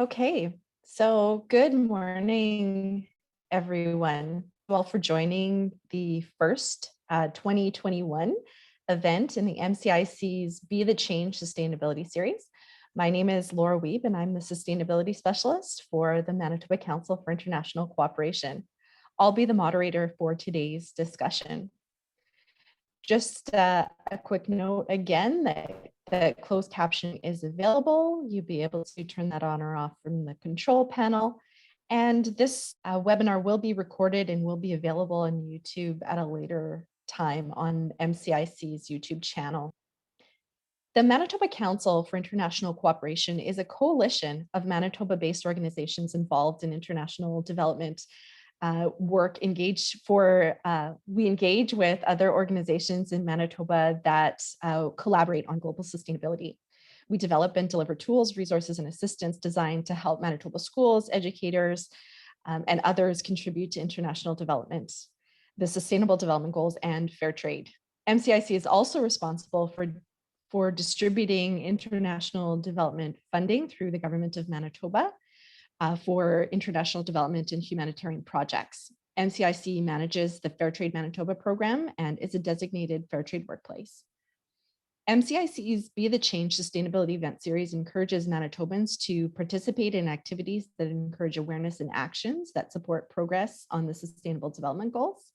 Okay, so good morning, everyone. Well, for joining the first 2021 event in the MCIC's Be the Change Sustainability Series. My name is Laura Wiebe, and I'm the Sustainability Specialist for the Manitoba Council for International Cooperation. I'll be the moderator for today's discussion. Just a quick note again that closed captioning is available. You'll be able to turn that on or off from the control panel. And this webinar will be recorded and will be available on YouTube at a later time on MCIC's YouTube channel. The Manitoba Council for International Cooperation is a coalition of Manitoba-based organizations involved in international development work. We engage with other organizations in Manitoba that collaborate on global sustainability. We develop and deliver tools, resources, and assistance designed to help Manitoba schools, educators, and others contribute to international development, the Sustainable Development Goals, and fair trade. MCIC is also responsible for distributing international development funding through the Government of Manitoba for international development and humanitarian projects. MCIC manages the Fair Trade Manitoba program and is a designated fair trade workplace. MCIC's Be the Change Sustainability Event Series encourages Manitobans to participate in activities that encourage awareness and actions that support progress on the Sustainable Development Goals.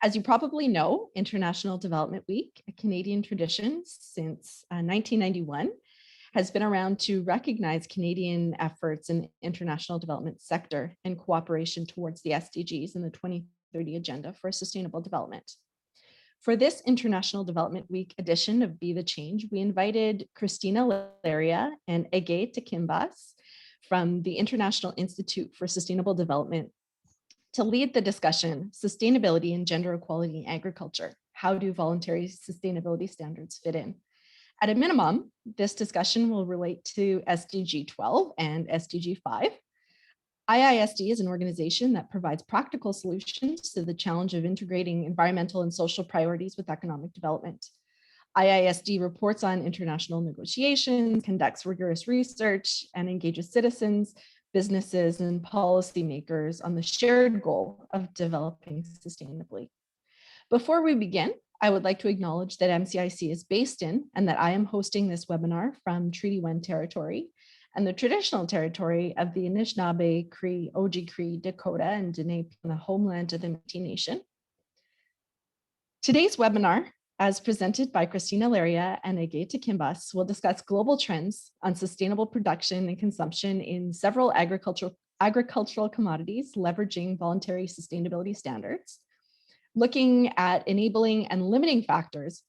As you probably know, International Development Week, a Canadian tradition since 1991, has been around to recognize Canadian efforts in the international development sector and cooperation towards the SDGs and the 2030 Agenda for Sustainable Development. For this International Development Week edition of Be the Change, we invited Cristina, Larrea and Tekinbas from the International Institute for Sustainable Development to lead the discussion, Sustainability and Gender Equality in Agriculture. How do voluntary sustainability standards fit in? At a minimum, this discussion will relate to SDG 12 and SDG 5. IISD is an organization that provides practical solutions to the challenge of integrating environmental and social priorities with economic development. IISD reports on international negotiations, conducts rigorous research, and engages citizens, businesses, and policymakers on the shared goal of developing sustainably. Before we begin, I would like to acknowledge that MCIC is based in and that I am hosting this webinar from Treaty 1 territory and the traditional territory of the Anishinaabe, Cree, Oji-Cree, Dakota, and Dene, the homeland of the Métis Nation. Today's webinar, as presented by Cristina, Larrea and Tekinbas, will discuss global trends on sustainable production and consumption in several agricultural commodities, leveraging voluntary sustainability standards, looking at enabling and limiting factors,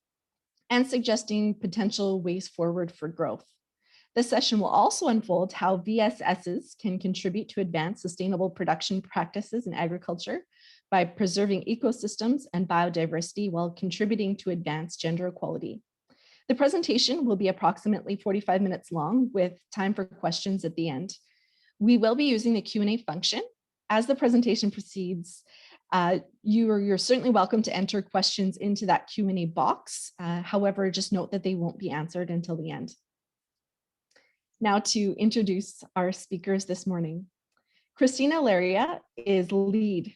and suggesting potential ways forward for growth. This session will also unfold how VSSs can contribute to advance sustainable production practices in agriculture by preserving ecosystems and biodiversity while contributing to advance gender equality. The presentation will be approximately 45 minutes long with time for questions at the end. We will be using the Q&A function. As the presentation proceeds, you're certainly welcome to enter questions into that Q&A box. However, just note that they won't be answered until the end. Now to introduce our speakers this morning. Cristina Larrea is lead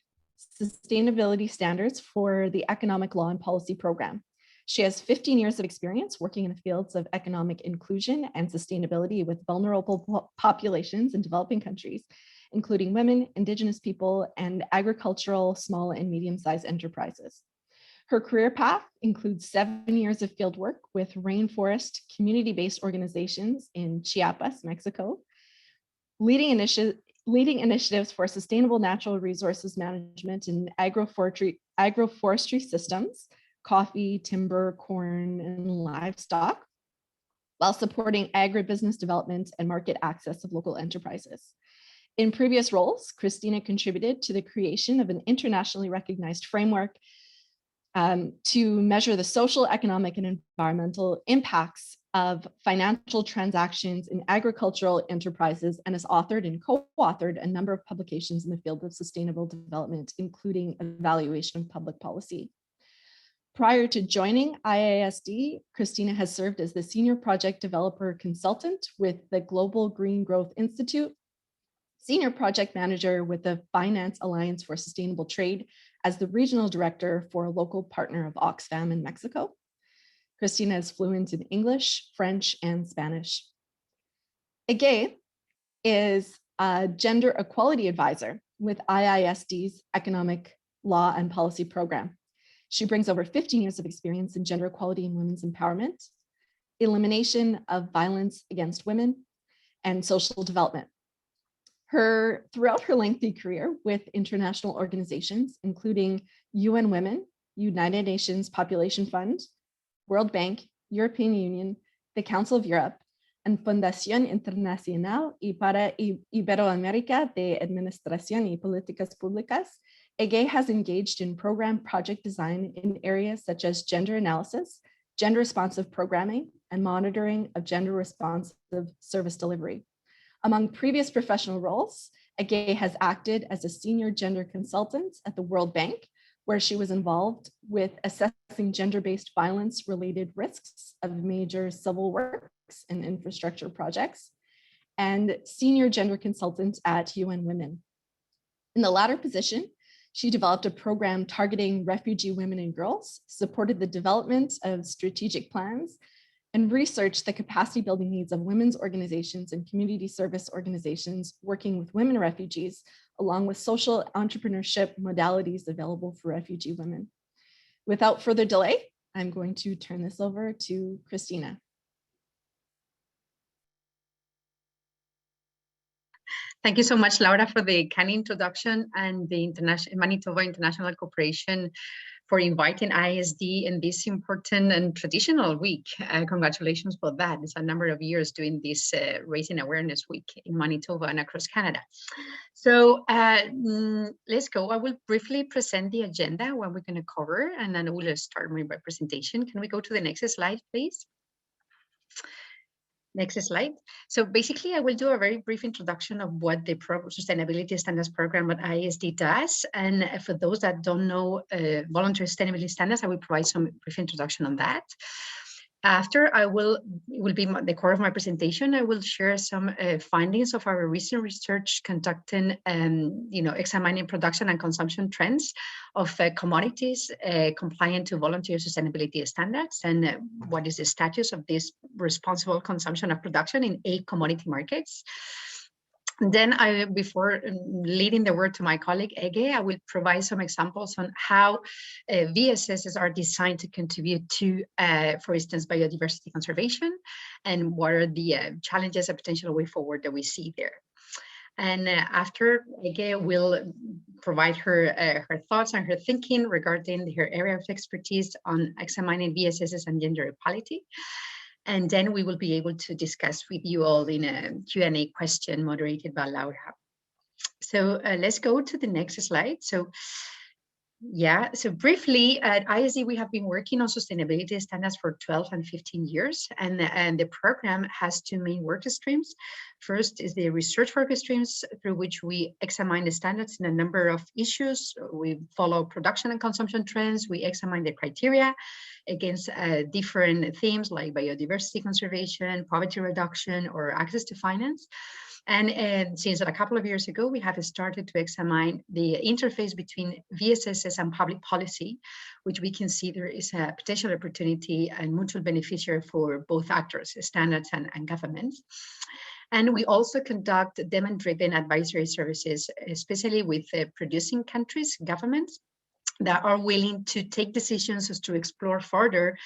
Sustainability Standards for the Economic Law and Policy Program. She has 15 years of experience working in the fields of economic inclusion and sustainability with vulnerable populations in developing countries, including women, Indigenous people, and agricultural small and medium-sized enterprises. Her career path includes 7 years of field work with rainforest community-based organizations in Chiapas, Mexico, leading initiatives for sustainable natural resources management in agroforestry systems, coffee, timber, corn, and livestock, while supporting agribusiness development and market access of local enterprises. In previous roles, Cristina contributed to the creation of an internationally recognized framework to measure the social, economic, and environmental impacts of financial transactions in agricultural enterprises, and has authored and co-authored a number of publications in the field of sustainable development, including evaluation of public policy. Prior to joining IISD, Cristina has served as the Senior Project Developer Consultant with the Global Green Growth Institute Senior Project Manager with the Finance Alliance for Sustainable Trade as the Regional Director for a local partner of Oxfam in Mexico. Cristina is fluent in English, French, and Spanish. Ege is a Gender Equality Advisor with IISD's Economic Law and Policy Program. She brings over 15 years of experience in gender equality and women's empowerment, elimination of violence against women, and social development. Throughout her lengthy career with international organizations, including UN Women, United Nations Population Fund, World Bank, European Union, the Council of Europe, and Fundación Internacional y para Iberoamérica de Administración y Políticas Públicas, Ege has engaged in program project design in areas such as gender analysis, gender responsive programming, and monitoring of gender responsive service delivery. Among previous professional roles, Ege has acted as a senior gender consultant at the World Bank, where she was involved with assessing gender-based violence-related risks of major civil works and infrastructure projects, and senior gender consultant at UN Women. In the latter position, she developed a program targeting refugee women and girls, supported the development of strategic plans, and researched the capacity building needs of women's organizations and community service organizations working with women refugees, along with social entrepreneurship modalities available for refugee women. Without further delay, I'm going to turn this over to Cristina. Thank you so much, Laura, for the kind introduction, and the Manitoba International Corporation for inviting IISD in this important and traditional week. Congratulations for that. It's a number of years doing this Raising Awareness Week in Manitoba and across Canada. So let's go. I will briefly present the agenda, what we're going to cover, and then we'll start my presentation. Can we go to the next slide, please? Next slide. So basically, I will do a very brief introduction of what the Sustainability Standards Program at IISD does. And for those that don't know Voluntary Sustainability Standards, I will provide some brief introduction on that. After, it will be the core of my presentation. I will share some findings of our recent research conducting, examining production and consumption trends of commodities compliant to voluntary sustainability standards, and what is the status of this responsible consumption of production in 8 commodity markets. Then before leading the word to my colleague, Ege, I will provide some examples on how VSSs are designed to contribute to, for instance, biodiversity conservation, and what are the challenges and potential way forward that we see there. And after, Ege will provide her thoughts and her thinking regarding her area of expertise on examining VSSs and gender equality. And then we will be able to discuss with you all in a Q&A question moderated by Laura. So let's go to the next slide. So briefly, at IISD, we have been working on sustainability standards for 12 and 15 years. And the program has 2 main work streams. First is the research work streams, through which we examine the standards in a number of issues. We follow production and consumption trends. We examine the criteria against different themes like biodiversity conservation, poverty reduction, or access to finance. And since a couple of years ago, we have started to examine the interface between VSSs and public policy, which we consider is a potential opportunity and mutual beneficiary for both actors, standards and governments. And we also conduct demand-driven advisory services, especially with producing countries, governments, that are willing to take decisions as to explore further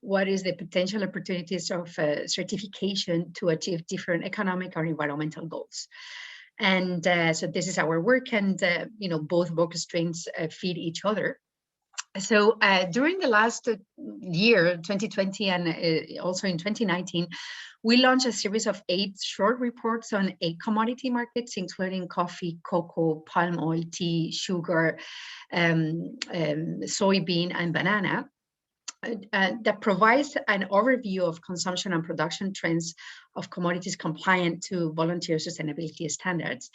what is the potential opportunities of certification to achieve different economic or environmental goals. And so this is our work, and both work streams feed each other. So during the last year, 2020, and also in 2019, we launched a series of 8 short reports on 8 commodity markets, including coffee, cocoa, palm oil, tea, sugar, soybean, and banana, that provides an overview of consumption and production trends of commodities compliant to voluntary sustainability standards,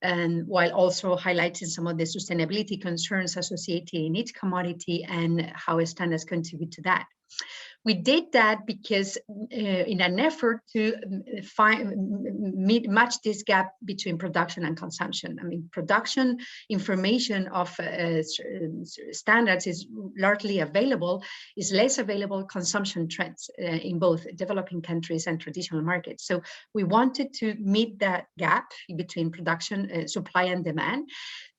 and while also highlighting some of the sustainability concerns associated in each commodity and how standards contribute to that. We did that because in an effort to match this gap between production and consumption. I mean, production information of standards is largely available, is less available consumption trends in both developing countries and traditional markets. So we wanted to meet that gap between production, supply and demand,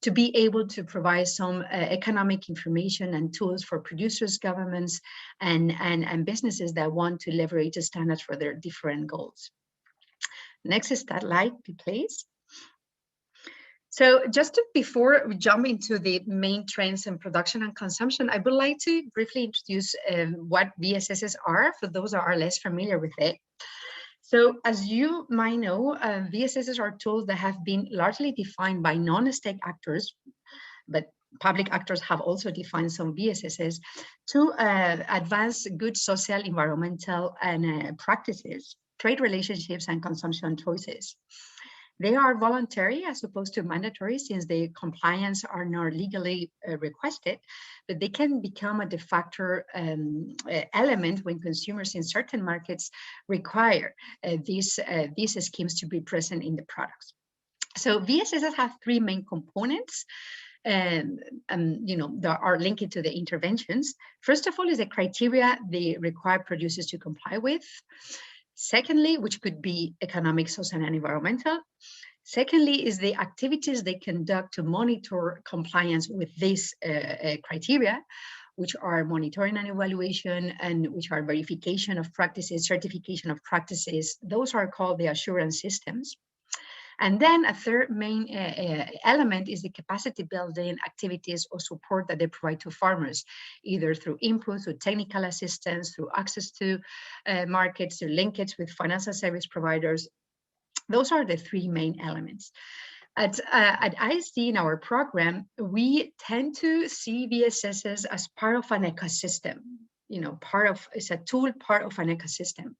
to be able to provide some economic information and tools for producers, governments, and businesses that want to leverage the standards for their different goals. Next slide, please. So just before we jump into the main trends in production and consumption, I would like to briefly introduce what VSSs are for those that are less familiar with it. So as you might know, VSSs are tools that have been largely defined by non-state actors, but public actors have also defined some VSSs to advance good social, environmental, and practices, trade relationships, and consumption choices. They are voluntary as opposed to mandatory, since the compliance are not legally requested, but they can become a de facto element when consumers in certain markets require these schemes to be present in the products. So VSSs have three main components. That are linked to the interventions. First of all is the criteria they require producers to comply with. Secondly, which could be economic, social, and environmental. Secondly is the activities they conduct to monitor compliance with these criteria, which are monitoring and evaluation, and which are verification of practices, certification of practices. Those are called the assurance systems. And then a third main element is the capacity building activities or support that they provide to farmers, either through input, through technical assistance, through access to markets, through linkage with financial service providers. Those are the three main elements. At IISD in our program, we tend to see VSSs as part of an ecosystem. It's a tool, part of an ecosystem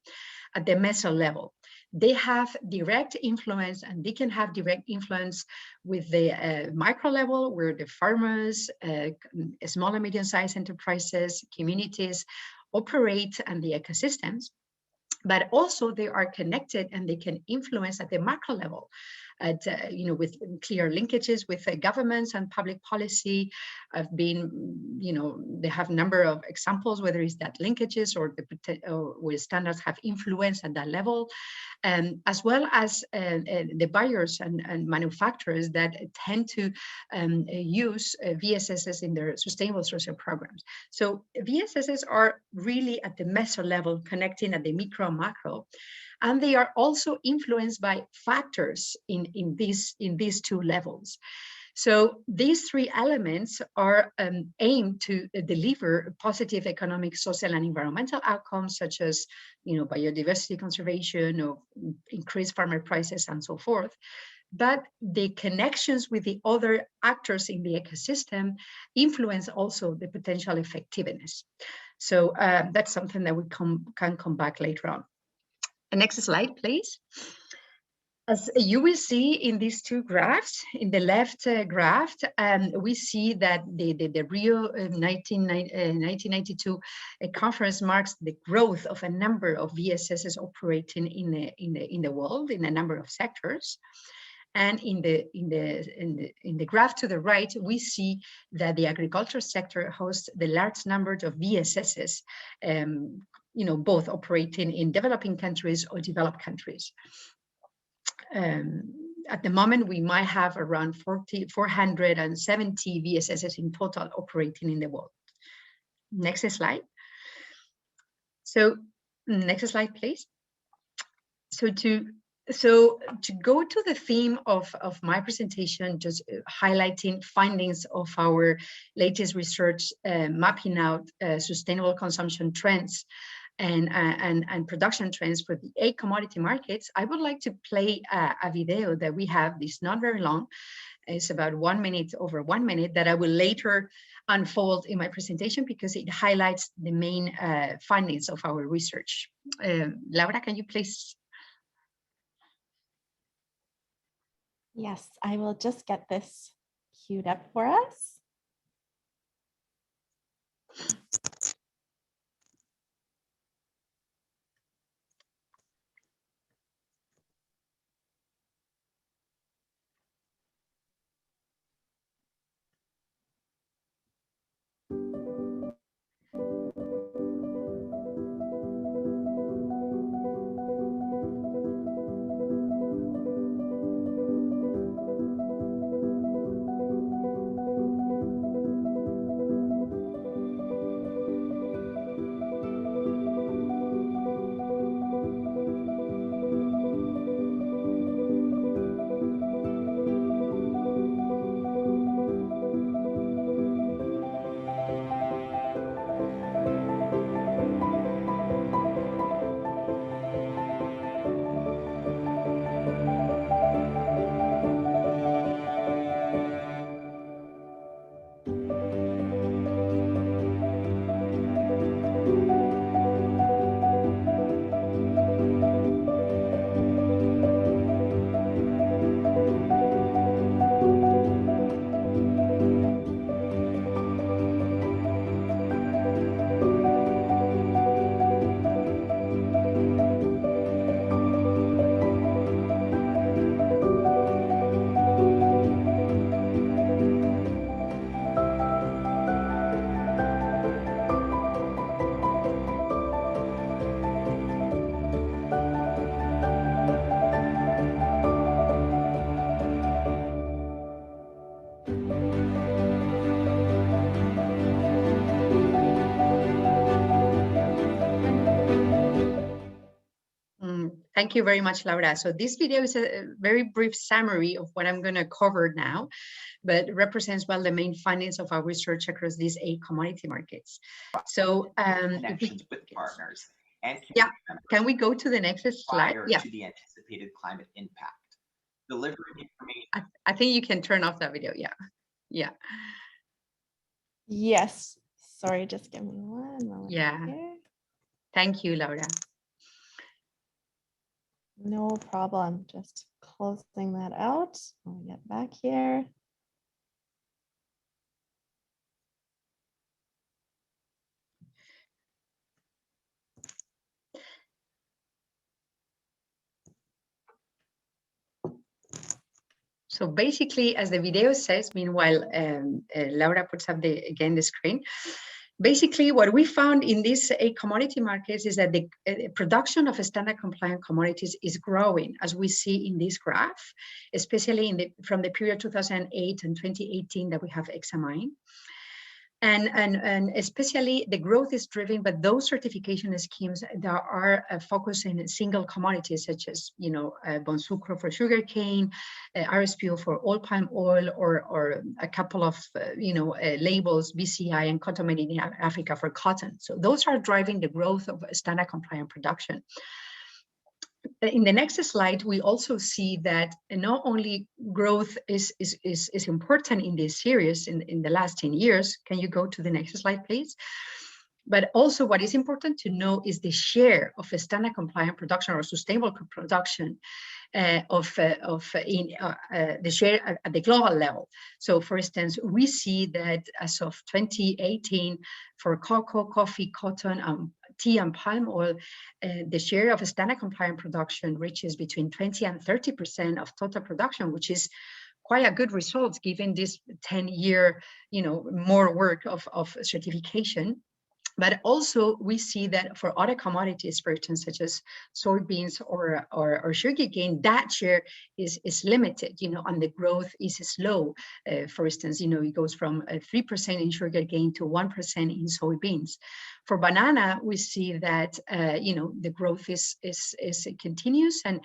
at the meso level. They have direct influence, and they can have direct influence with the micro level, where the farmers, small and medium-sized enterprises, communities operate, and the ecosystems. But also they are connected and they can influence at the macro level, with clear linkages with governments and public policy. They have a number of examples, whether it's that linkages or where standards have influence at that level, as well as the buyers and manufacturers that tend to use VSSs in their sustainable social programs. So VSSs are really at the meso level, connecting at the micro and macro. And they are also influenced by factors in these two levels. So these three elements are aimed to deliver positive economic, social, and environmental outcomes, such as biodiversity conservation or increased farmer prices and so forth. But the connections with the other actors in the ecosystem influence also the potential effectiveness. So that's something that we can come back later on. Next slide, please. As you will see in these two graphs, in the left graph, we see that the Rio 1992 conference marks the growth of a number of VSSs operating in the world in a number of sectors. And in the graph to the right, we see that the agriculture sector hosts the large number of VSSs, both operating in developing countries or developed countries. At the moment, we might have around 470 VSSs in total operating in the world. Next slide. So next slide, please. So to go to the theme of my presentation, just highlighting findings of our latest research, mapping out sustainable consumption trends and production trends for the 8 commodity markets, I would like to play a video that we have. It's not very long. It's about 1 minute, over 1 minute, that I will later unfold in my presentation because it highlights the main findings of our research. Laura, can you please? Yes, I will just get this queued up for us. Thank you very much, Laura. So this video is a very brief summary of what I'm going to cover now, but represents well the main findings of our research across these 8 commodity markets. So connections with partners and members, can we go to the next slide? Prior to the anticipated climate impact. Delivering information. I think you can turn off that video. Yes. Sorry, just give me one moment. Yeah. Here. Thank you, Laura. No problem. Just closing that out. I'll get back here. So basically, as the video says, meanwhile, Laura puts up again the screen. Basically, what we found in these 8 commodity markets is that the production of standard compliant commodities is growing, as we see in this graph, especially from the period 2008 and 2018 that we have examined. And especially the growth is driven by those certification schemes that are focused in single commodities, such as, Bon Sucro for sugarcane, RSPO for all palm oil, or a couple of, labels, BCI and Cotton Made in Africa for cotton. So those are driving the growth of standard compliant production. In the next slide, we also see that not only growth is important in this series in the last 10 years. Can you go to the next slide, please? But also what is important to know is the share of a standard compliant production or sustainable production the share at the global level. So for instance, we see that as of 2018, for cocoa, coffee, cotton, tea and palm oil, the share of standard compliant production reaches between 20 and 30% of total production, which is quite a good result given this 10-year, more work of certification. But also we see that for other commodities, for instance, such as soybeans or sugarcane, that share is limited, and the growth is slow. For instance, it goes from 3% in sugarcane to 1% in soybeans. For banana, we see that the growth is continuous, and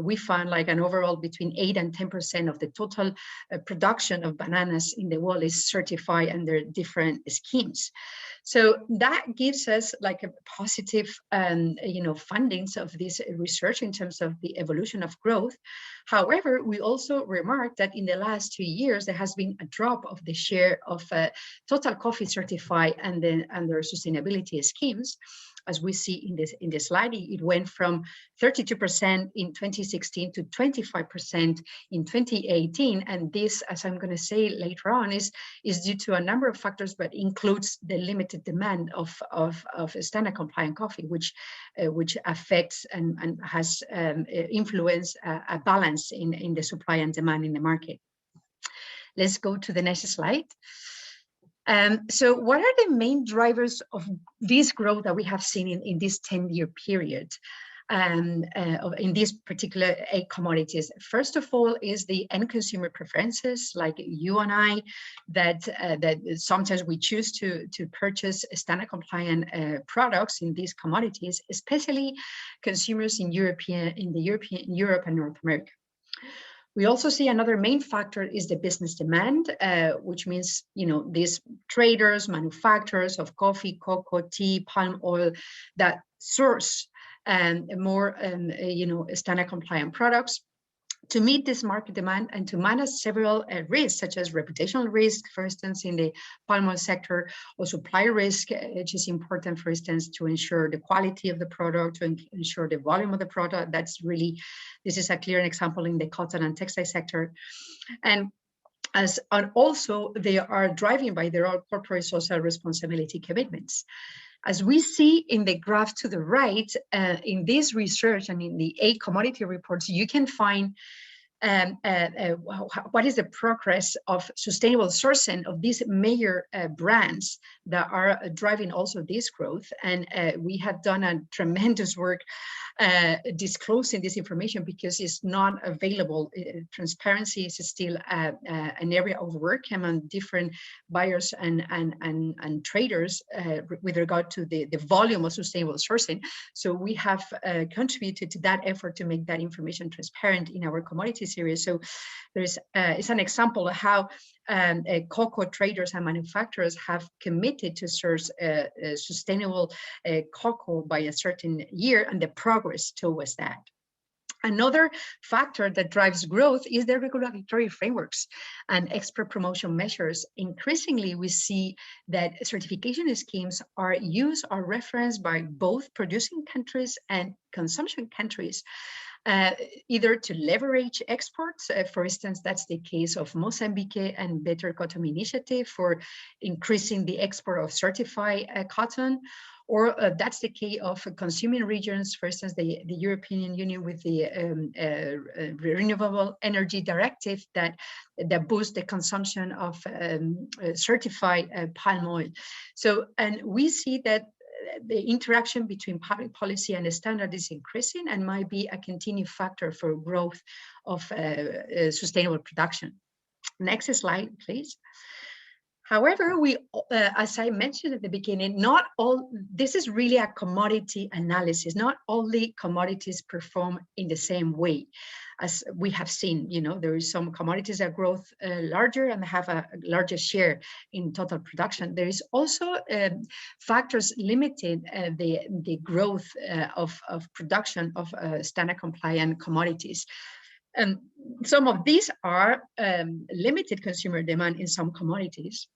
we found like an overall between 8 and 10% of the total production of bananas in the world is certified under different schemes. So that gives us like a positive, findings of this research in terms of the evolution of growth. However, we also remarked that in the last 2 years, there has been a drop of the share of total coffee certified and then under sustainability schemes. As we see in this slide, it went from 32% in 2016 to 25% in 2018. And this, as I'm going to say later on, is due to a number of factors, but includes the limited demand of standard compliant coffee, which affects and has influenced a balance in the supply and demand in the market. Let's go to the next slide. So what are the main drivers of this growth that we have seen in this 10-year period in these particular 8 commodities? First of all is the end consumer preferences, like you and I, that sometimes we choose to purchase standard compliant products in these commodities, especially consumers in Europe and North America. We also see another main factor is the business demand, which means, these traders, manufacturers of coffee, cocoa, tea, palm oil that source more, standard compliant products to meet this market demand and to manage several risks, such as reputational risk, for instance, in the palm oil sector, or supply risk, which is important, for instance, to ensure the quality of the product, to ensure the volume of the product. This is a clear example in the cotton and textile sector. And also they are driving by their own corporate social responsibility commitments. As we see in the graph to the right, in this research and in the 8 commodity reports, you can find what is the progress of sustainable sourcing of these major brands that are driving also this growth. And we have done a tremendous work disclosing this information because it's not available. Transparency is still an area of work among different buyers and traders with regard to the volume of sustainable sourcing. So we have contributed to that effort to make that information transparent in our commodity series. So there's it's an example of how cocoa traders and manufacturers have committed to source sustainable cocoa by a certain year and the progress towards that. Another factor that drives growth is the regulatory frameworks and export promotion measures. Increasingly, we see that certification schemes are used or referenced by both producing countries and consumption countries, either to leverage exports. For instance, that's the case of Mozambique and Better Cotton Initiative for increasing the export of certified cotton, or that's the case of consuming regions, for instance, the European Union with the Renewable Energy Directive that boosts the consumption of certified palm oil. So, and we see that the interaction between public policy and the standard is increasing and might be a continued factor for growth of sustainable production. Next slide, please. However, we, as I mentioned at the beginning, not all, this is really a commodity analysis. Not only commodities perform in the same way. As we have seen, you know, there is some commodities that grow larger and have a larger share in total production. There is also factors limiting the growth of production of standard compliant commodities. And some of these are limited consumer demand in some commodities,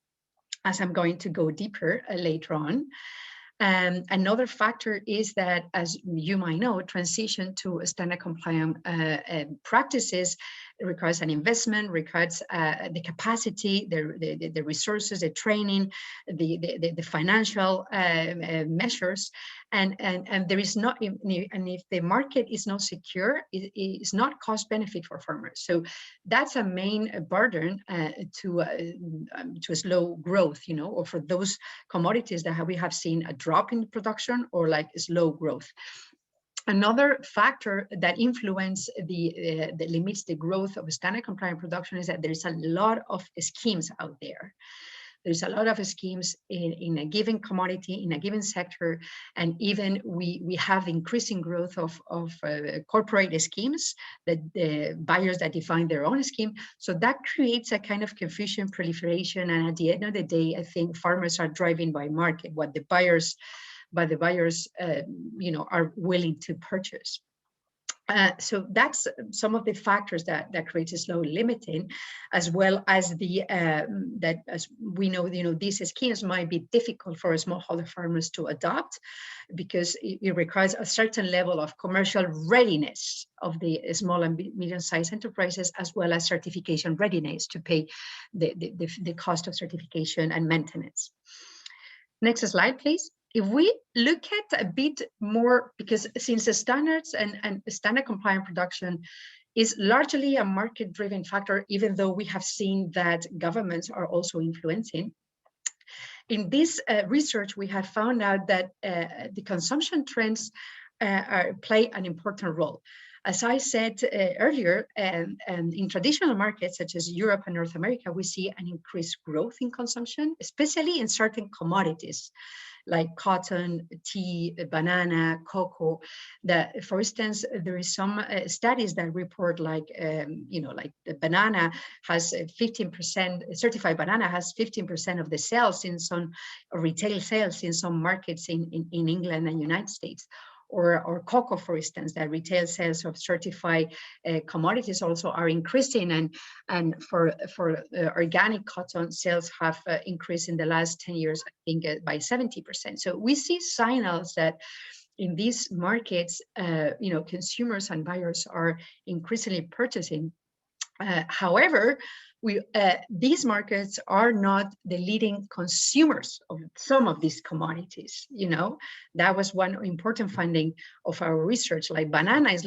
as I'm going to go deeper later on. Another factor is that, as you might know, transition to standard compliant practices requires an investment, requires the capacity, the resources, the training, the financial measures, and there is not, and if the market is not secure, it is not cost benefit for farmers. So that's a main burden to a slow growth, you know, or for those commodities that we have seen a drop in production or like slow growth. Another factor that influences that limits the growth of standard compliant production is that there's a lot of schemes out there. There's a lot of schemes in a given commodity, in a given sector, and even we have increasing growth of corporate schemes, that the buyers that define their own scheme. So that creates a kind of confusion, proliferation, and at the end of the day, I think farmers are driving by market, what the buyers you know, are willing to purchase. So that's some of the factors that create a slow limiting, as well as the that, as we know, you know, these schemes might be difficult for smallholder farmers to adopt because it requires a certain level of commercial readiness of the small and medium-sized enterprises, as well as certification readiness to pay the cost of certification and maintenance. Next slide, please. If we look at a bit more, because since the standards and standard compliant production is largely a market-driven factor, even though we have seen that governments are also influencing. In this research, we have found out that the consumption trends play an important role. As I said earlier, in traditional markets such as Europe and North America, we see an increased growth in consumption, especially in certain commodities like cotton, tea, banana, cocoa. That, for instance, there is some studies that report like, you know, like the banana has 15%, certified banana has 15% of the sales in some retail sales in some markets in England and United States. Or cocoa, for instance, that retail sales of certified commodities also are increasing, and for organic cotton, sales have increased in the last 10 years, I think, by 70%. So we see signals that in these markets, you know, consumers and buyers are increasingly purchasing. However, these markets are not the leading consumers of some of these commodities. You know, that was one important finding of our research. Like banana is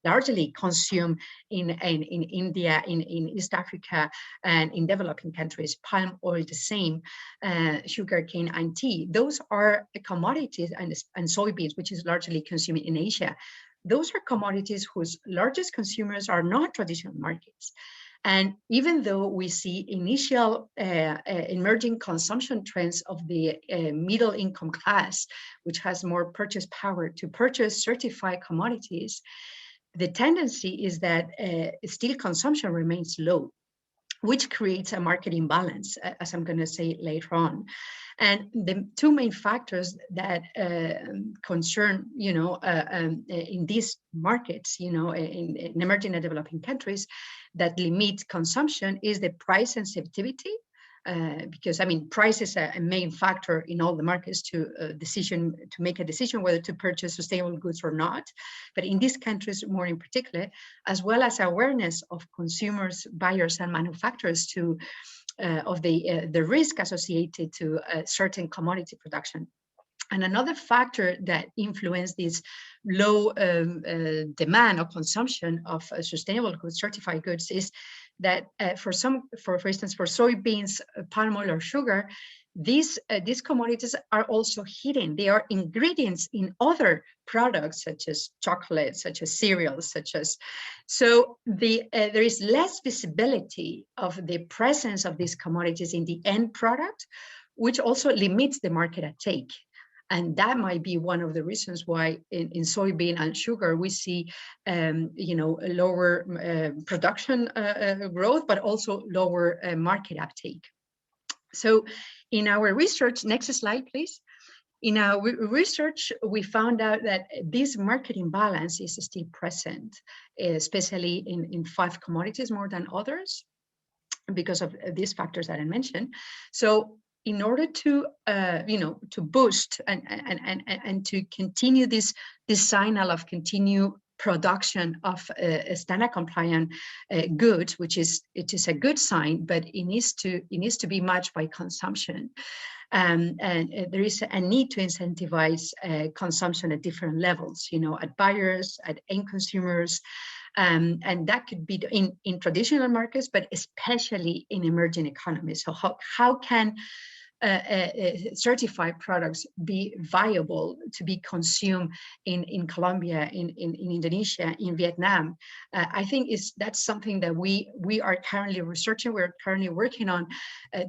largely consumed in India, in East Africa, and in developing countries. Palm oil, the same. Sugarcane and tea. Those are commodities, and soybeans, which is largely consumed in Asia. those are commodities whose largest consumers are not traditional markets. And even though we see initial emerging consumption trends of the middle income class, which has more purchase power to purchase certified commodities, the tendency is that still consumption remains low, which creates a market imbalance, as I'm going to say later on. And the two main factors that concern, in these markets, in emerging and developing countries, that limit consumption is the price sensitivity. Because I mean, price is a main factor in all the markets to make a decision whether to purchase sustainable goods or not. But in these countries, more in particular, as well as awareness of consumers, buyers, and manufacturers of the risk associated to certain commodity production. And another factor that influenced this low demand or consumption of sustainable goods, certified goods, is that for instance, for soybeans, palm oil, or sugar, these commodities are also hidden. They are ingredients in other products, such as chocolate, such as cereals, so there is less visibility of the presence of these commodities in the end product, which also limits the market uptake. And that might be one of the reasons why in soybean and sugar we see, lower production growth, but also lower market uptake. So in our research, next slide, please. In our research, we found out that this market imbalance is still present, especially in 5 commodities more than others, because of these factors that I mentioned. So in order to to boost and to continue this signal of continued production of standard compliant goods, it is a good sign, but it needs to be matched by consumption. And there is a need to incentivize consumption at different levels, at buyers, at end consumers. And that could be in traditional markets, but especially in emerging economies. So how can certified products be viable to be consumed in Colombia, in Indonesia, in Vietnam? I think that's something that we are currently researching, we're currently working on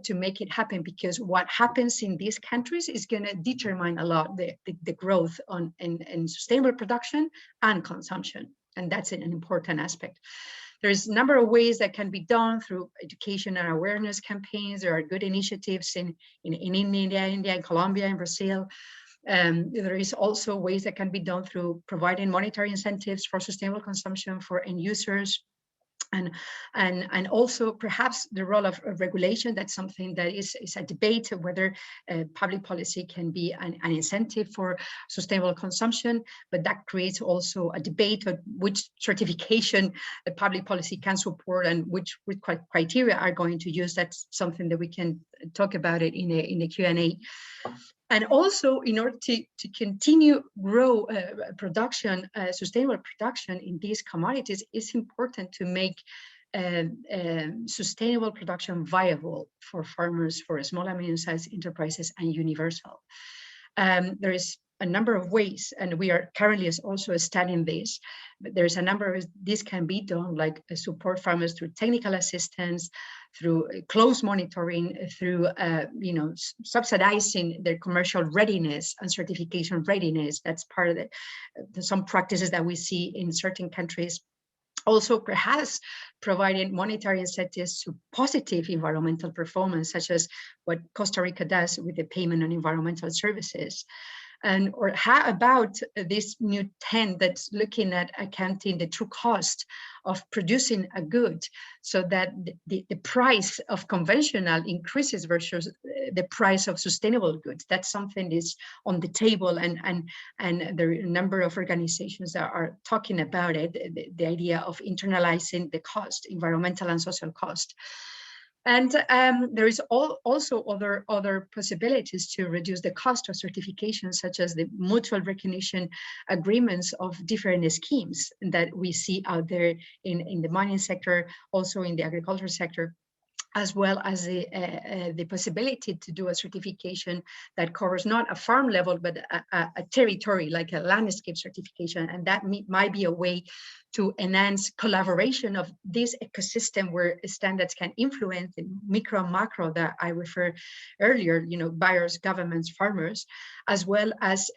to make it happen, because what happens in these countries is going to determine a lot the growth in sustainable production and consumption. And that's an important aspect. There's a number of ways that can be done through education and awareness campaigns. There are good initiatives in India, and Colombia, and Brazil. There is also ways that can be done through providing monetary incentives for sustainable consumption for end users. And also perhaps the role of regulation. That's something that is a debate of whether public policy can be an incentive for sustainable consumption, but that creates also a debate on which certification the public policy can support and which criteria are going to use. That's something that we can talk about it in the Q&A. And also, in order to continue grow production, sustainable production in these commodities, it's important to make sustainable production viable for farmers, for small and medium-sized enterprises, and universal. There is a number of ways, and we are currently also studying this. But there's a number of this can be done, like support farmers through technical assistance, through close monitoring, through subsidizing their commercial readiness and certification readiness. That's part of some practices that we see in certain countries. Also, perhaps providing monetary incentives to positive environmental performance, such as what Costa Rica does with the payment on environmental services. Or how about this new trend that's looking at accounting the true cost of producing a good, so that the price of conventional increases versus the price of sustainable goods? That's something that's on the table, and there are a number of organizations that are talking about it, the idea of internalizing the cost, environmental and social cost. And there is also other possibilities to reduce the cost of certification, such as the mutual recognition agreements of different schemes that we see out there in the mining sector, also in the agriculture sector. as well as the possibility to do a certification that covers not a farm level, but a territory, like a landscape certification. And that might be a way to enhance collaboration of this ecosystem where standards can influence the micro and macro that I referred earlier, buyers, governments, farmers, as well as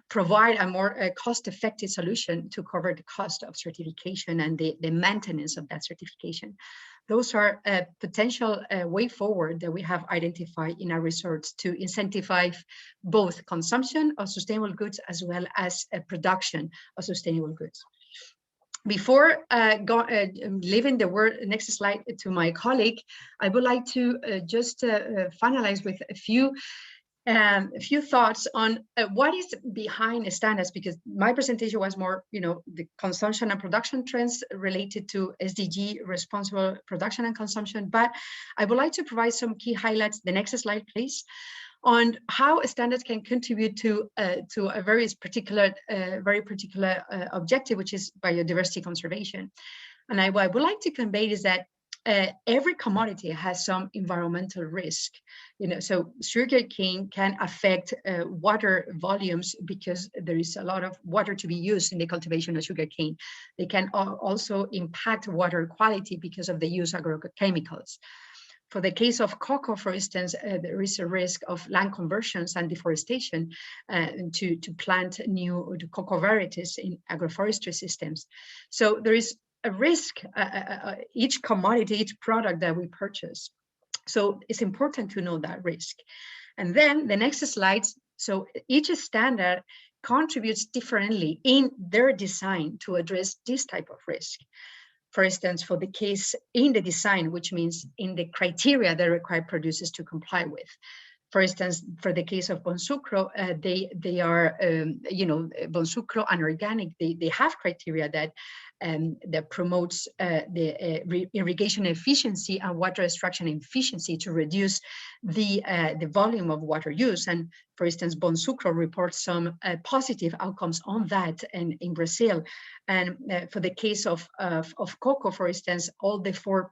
provide a more cost-effective solution to cover the cost of certification and the maintenance of that certification. Those are a potential way forward that we have identified in our research to incentivize both consumption of sustainable goods as well as production of sustainable goods. Before leaving the word, next slide, to my colleague, I would like to just finalize with a few thoughts on what is behind standards, because my presentation was more, the consumption and production trends related to SDG, responsible production and consumption. But I would like to provide some key highlights. The next slide, please, on how standards can contribute to a very particular objective, which is biodiversity conservation. And what I would like to convey is that every commodity has some environmental risk. So sugarcane can affect water volumes because there is a lot of water to be used in the cultivation of sugarcane. They can also impact water quality because of the use of agrochemicals. For the case of cocoa, for instance, there is a risk of land conversions and deforestation to plant new cocoa varieties in agroforestry systems. So there is a risk, each commodity, each product that we purchase. So it's important to know that risk. And then the next slides. So each standard contributes differently in their design to address this type of risk. For instance, for the case in the design, which means in the criteria that require producers to comply with. For instance, for the case of Bonsucro, they are, Bonsucro and organic, they have criteria that promotes the irrigation efficiency and water extraction efficiency to reduce the volume of water use. And for instance, Bonsucro reports some positive outcomes on that in Brazil. And for the case of cocoa, for instance, all the 4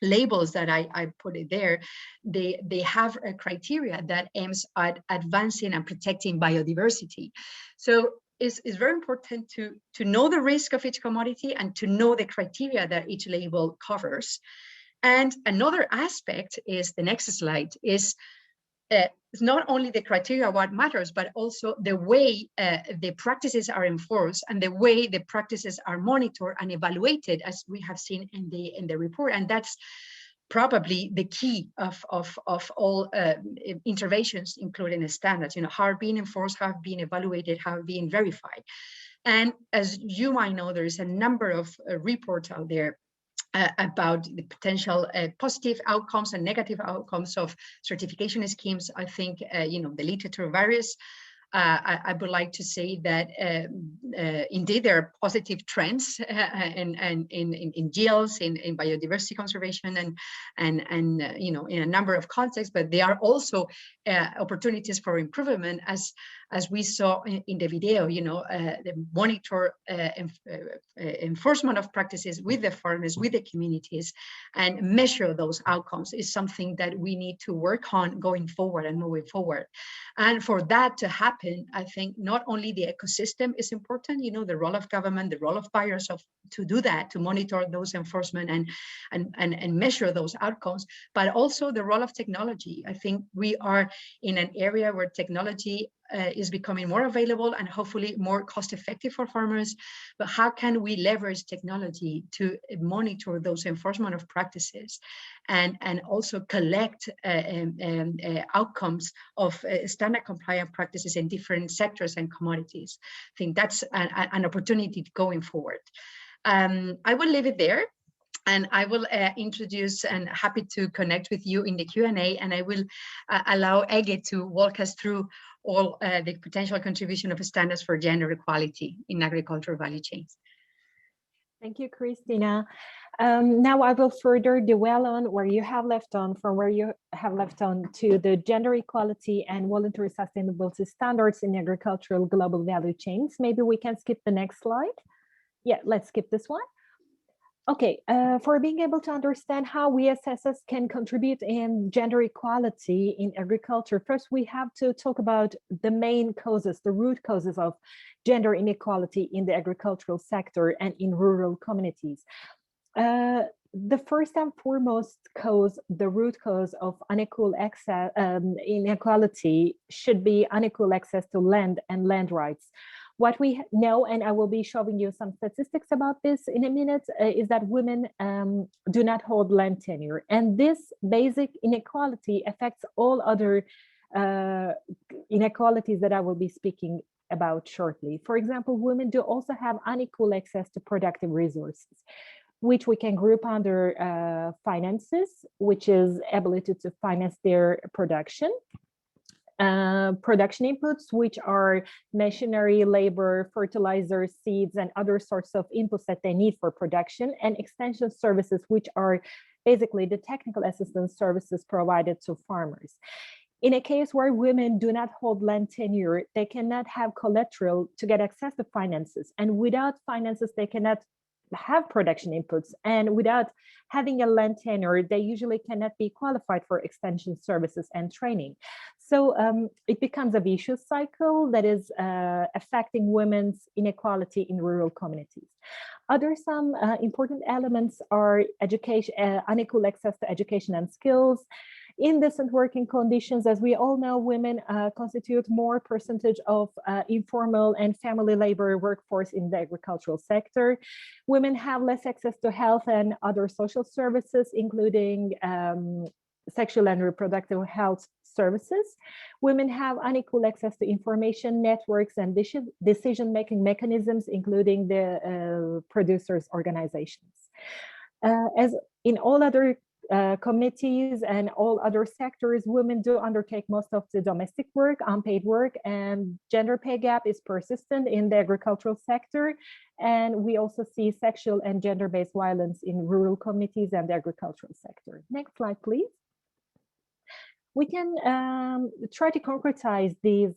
labels that I put it there, they have a criteria that aims at advancing and protecting biodiversity. So it's very important to know the risk of each commodity and to know the criteria that each label covers. And another aspect is, the next slide, is it's not only the criteria what matters, but also the way the practices are enforced and the way the practices are monitored and evaluated, as we have seen in the report. And that's probably the key of all interventions, including the standards. How are being enforced, how have been evaluated, how have been verified. And as you might know, there is a number of reports out there about the potential positive outcomes and negative outcomes of certification schemes. I think, the literature varies. I would like to say that indeed there are positive trends in yields, in biodiversity conservation, and in a number of contexts, but there are also opportunities for improvement, as we saw in the video. The monitor enforcement of practices with the farmers, with the communities, and measure those outcomes is something that we need to work on going forward and moving forward. And for that to happen, I think not only the ecosystem is important, the role of government, the role of buyers to do that, to monitor those enforcement and measure those outcomes, but also the role of technology. I think we are in an area where technology is becoming more available and hopefully more cost effective for farmers. But how can we leverage technology to monitor those enforcement of practices and also collect outcomes of standard compliant practices in different sectors and commodities? I think that's an opportunity going forward. I will leave it there. And I will introduce, and happy to connect with you in the Q&A, and I will allow Ege to walk us through all the potential contribution of standards for gender equality in agricultural value chains. Thank you, Cristina. Now I will further dwell on where you have left on, to the gender equality and voluntary sustainability standards in agricultural global value chains. Maybe we can skip the next slide. Yeah, let's skip this one. Okay, for being able to understand how VSSs can contribute in gender equality in agriculture, first we have to talk about the main causes, the root causes of gender inequality in the agricultural sector and in rural communities. The first and foremost cause, the root cause of unequal access, inequality should be unequal access to land and land rights. What we know, and I will be showing you some statistics about this in a minute, is that women do not hold land tenure. And this basic inequality affects all other inequalities that I will be speaking about shortly. For example, women do also have unequal access to productive resources, which we can group under finances, which is ability to finance their production. Production inputs, which are machinery, labor, fertilizers, seeds, and other sorts of inputs that they need for production, and extension services, which are basically the technical assistance services provided to farmers. In a case where women do not hold land tenure, they cannot have collateral to get access to finances. And without finances, they cannot have production inputs, and without having a land tenure, they usually cannot be qualified for extension services and training. So it becomes a vicious cycle that is affecting women's inequality in rural communities. Some important elements are education, unequal access to education and skills, indecent working conditions. As we all know, women constitute more percentage of informal and family labor workforce in the agricultural sector. Women have less access to health and other social services, including sexual and reproductive health services. Women have unequal access to information networks and decision-making mechanisms, including the producers' organizations. As in all other communities and all other sectors, women do undertake most of the domestic work, unpaid work, and gender pay gap is persistent in the agricultural sector. And we also see sexual and gender-based violence in rural communities and the agricultural sector. Next slide, please. We can try to concretize these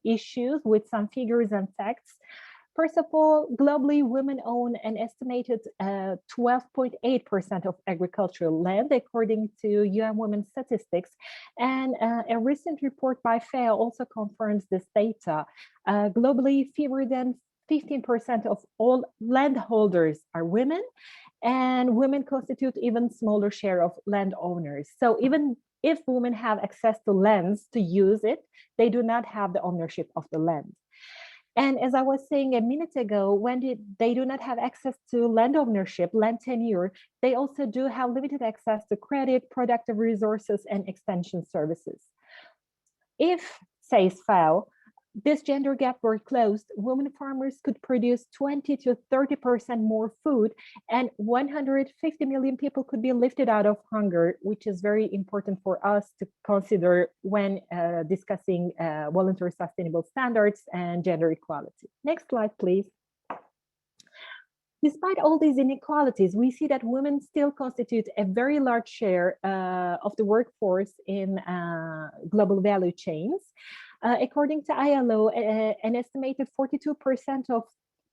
issues with some figures and facts. First of all, globally, women own an estimated 12.8% of agricultural land, according to UN Women's Statistics. And a recent report by FAO also confirms this data. Globally, fewer than 15% of all landholders are women, and women constitute even smaller share of landowners. So even if women have access to lands to use it, they do not have the ownership of the land. And as I was saying a minute ago, when they do not have access to land ownership, land tenure, they also do have limited access to credit, productive resources, and extension services. If, says FAO, this gender gap were closed, women farmers could produce 20 to 30% more food, and 150 million people could be lifted out of hunger, which is very important for us to consider when discussing voluntary sustainable standards and gender equality. Next slide, please. Despite all these inequalities, we see that women still constitute a very large share of the workforce in global value chains. According to ILO, an estimated 42% of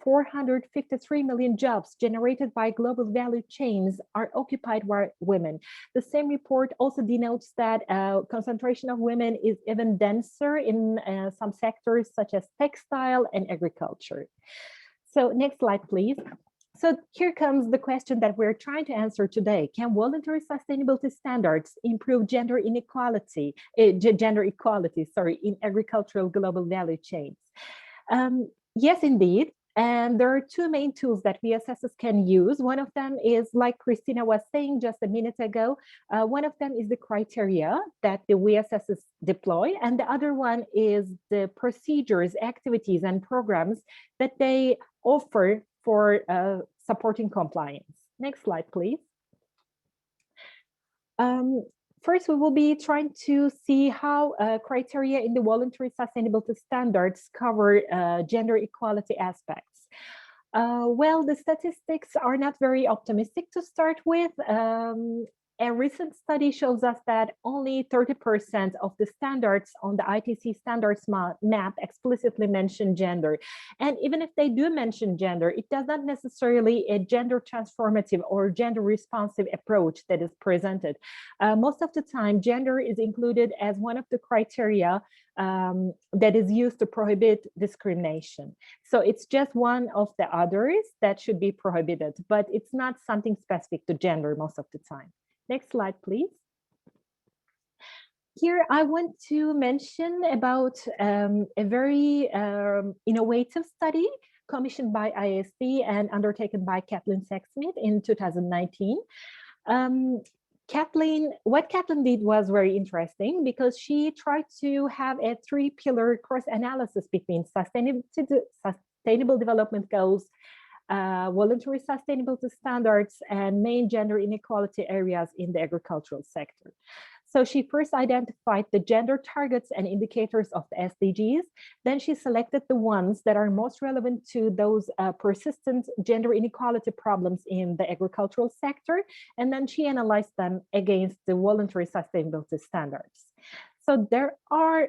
453 million jobs generated by global value chains are occupied by women. The same report also denotes that concentration of women is even denser in some sectors such as textile and agriculture. So next slide, please. So here comes the question that we're trying to answer today. Can voluntary sustainability standards improve gender equality in agricultural global value chains? Yes, indeed. And there are two main tools that VSSs can use. One of them is, like Cristina was saying just a minute ago, one of them is the criteria that the VSSs deploy, and the other one is the procedures, activities, and programs that they offer for supporting compliance. Next slide, please. First, we will be trying to see how criteria in the voluntary sustainability standards cover gender equality aspects. Well, the statistics are not very optimistic to start with. a recent study shows us that only 30% of the standards on the ITC standards map explicitly mention gender. And even if they do mention gender, it does not necessarily a gender transformative or gender responsive approach that is presented. Most of the time, gender is included as one of the criteria that is used to prohibit discrimination. So it's just one of the others that should be prohibited, but it's not something specific to gender most of the time. Next slide, please. Here, I want to mention about a very innovative study commissioned by IISD and undertaken by Kathleen Sexsmith in 2019. What Kathleen did was very interesting because she tried to have a three-pillar cross-analysis between sustainable development goals, voluntary sustainability standards, and main gender inequality areas in the agricultural sector. So she first identified the gender targets and indicators of the SDGs. Then she selected the ones that are most relevant to those persistent gender inequality problems in the agricultural sector. And then she analyzed them against the voluntary sustainability standards. So there are,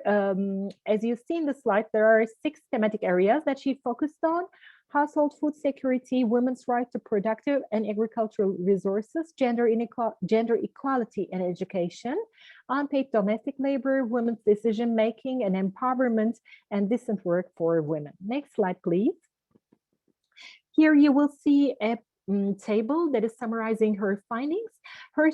as you see in the slide, there are 6 thematic areas that she focused on: household food security, women's right to productive and agricultural resources, gender equality and education, unpaid domestic labor, women's decision-making and empowerment, and decent work for women. Next slide, please. Here you will see a table that is summarizing her findings. Her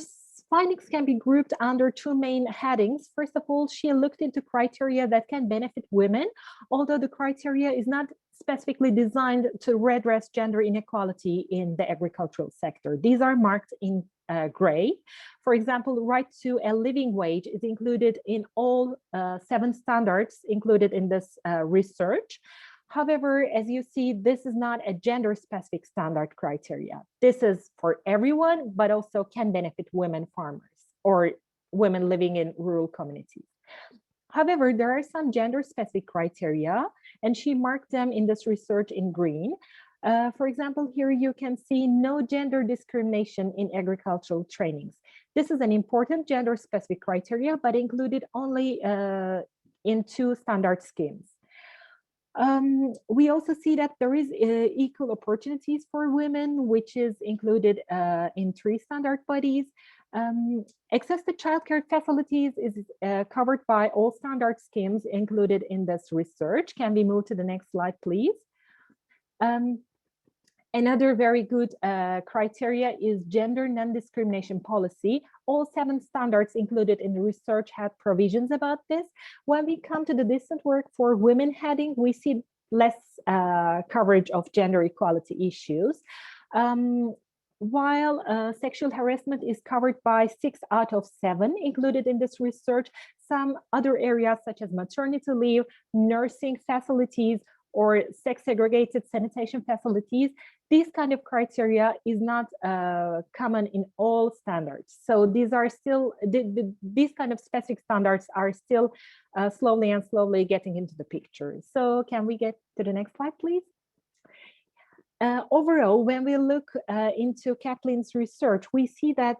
findings can be grouped under 2 main headings. First of all, she looked into criteria that can benefit women, although the criteria is not specifically designed to redress gender inequality in the agricultural sector. These are marked in gray. For example, right to a living wage is included in all 7 standards included in this research. However, as you see, this is not a gender-specific standard criteria. This is for everyone, but also can benefit women farmers or women living in rural communities. However, there are some gender-specific criteria, and she marked them in this research in green. For example, here you can see no gender discrimination in agricultural trainings. This is an important gender-specific criteria, but included only in 2 standard schemes. We also see that there is equal opportunities for women, which is included in 3 standard bodies. Access to childcare facilities is covered by all standard schemes included in this research. Can we move to the next slide, please? Another very good criteria is gender non-discrimination policy. All 7 standards included in the research had provisions about this. When we come to the decent work for women heading, we see less coverage of gender equality issues. While sexual harassment is covered by 6 out of 7 included in this research, some other areas such as maternity leave, nursing facilities, or sex-segregated sanitation facilities, these kind of criteria is not common in all standards. So these are still, these kind of specific standards are still slowly getting into the picture. So can we get to the next slide, please? Overall, when we look into Kathleen's research, we see that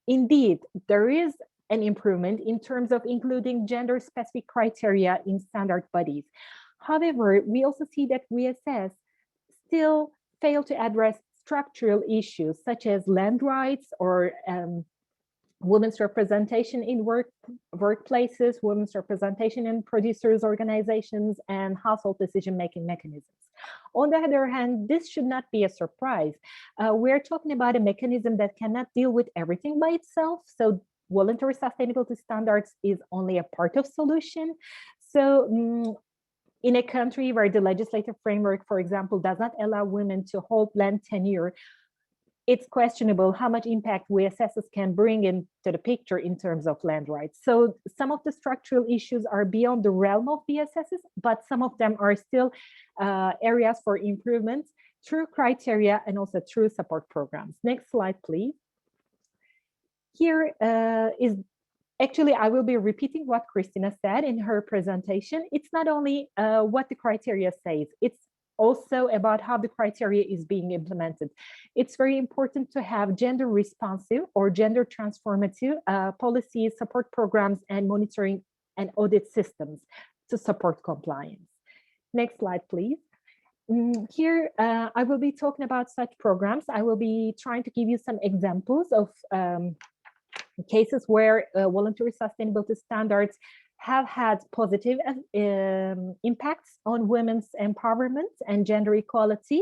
indeed there is an improvement in terms of including gender-specific criteria in standard bodies. However, we also see that VSS still fail to address structural issues such as land rights or women's representation in workplaces, women's representation in producers' organizations, and household decision-making mechanisms. On the other hand, this should not be a surprise. We're talking about a mechanism that cannot deal with everything by itself. So voluntary sustainability standards is only a part of solution. So in a country where the legislative framework, for example, does not allow women to hold land tenure, it's questionable how much impact VSSs can bring into the picture in terms of land rights. So some of the structural issues are beyond the realm of VSSs, but some of them are still areas for improvement through criteria and also through support programs. Next slide, please. Here is actually, I will be repeating what Cristina said in her presentation. It's not only what the criteria says, it's also about how the criteria is being implemented. It's very important to have gender responsive or gender transformative policies, support programs, and monitoring and audit systems to support compliance. Next slide, please. Here, I will be talking about such programs. I will be trying to give you some examples of cases where voluntary sustainability standards have had positive impacts on women's empowerment and gender equality.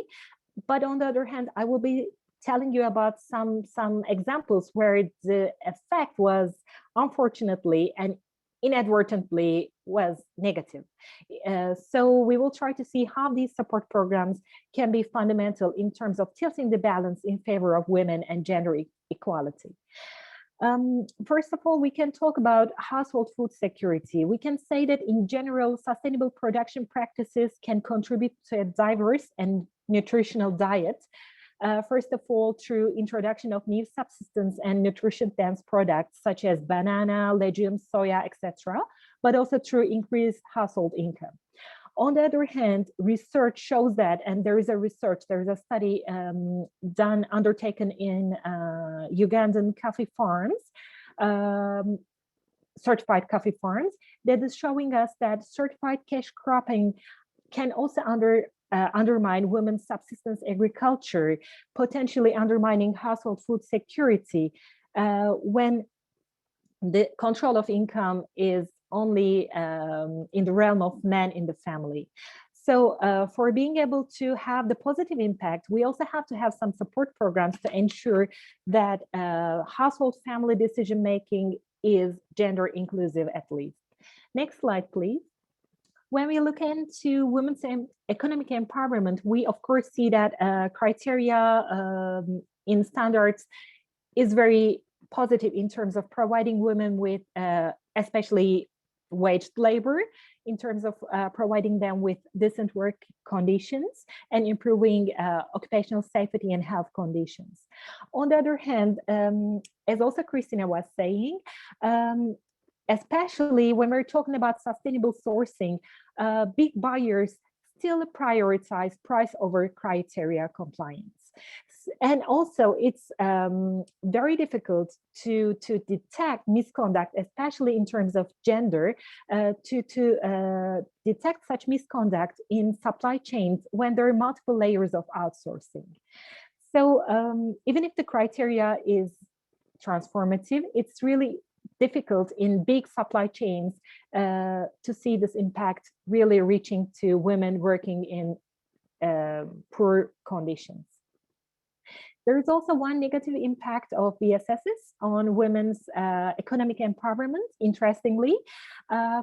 But on the other hand, I will be telling you about some examples where the effect was unfortunately and inadvertently was negative. So we will try to see how these support programs can be fundamental in terms of tilting the balance in favor of women and gender equality. First of all, we can talk about household food security. We can say that in general, sustainable production practices can contribute to a diverse and nutritional diet. First of all, through introduction of new subsistence and nutrition-dense products such as banana, legumes, soya, etc., but also through increased household income. On the other hand, research shows that, and there is a study undertaken in Ugandan coffee farms, certified coffee farms, that is showing us that certified cash cropping can also undermine women's subsistence agriculture, potentially undermining household food security when the control of income is only in the realm of men in the family. So for being able to have the positive impact, we also have to have some support programs to ensure that household family decision-making is gender inclusive at least. Next slide, please. When we look into women's economic empowerment, we of course see that criteria in standards is very positive in terms of providing women with especially waged labor, in terms of providing them with decent work conditions and improving occupational safety and health conditions. On the other hand, as also Cristina was saying, especially when we're talking about sustainable sourcing, big buyers still prioritize price over criteria compliance. And also it's very difficult to detect misconduct, especially in terms of gender, to detect such misconduct in supply chains when there are multiple layers of outsourcing. So even if the criteria is transformative, it's really difficult in big supply chains to see this impact really reaching to women working in poor conditions. There is also one negative impact of VSSs on women's economic empowerment, interestingly.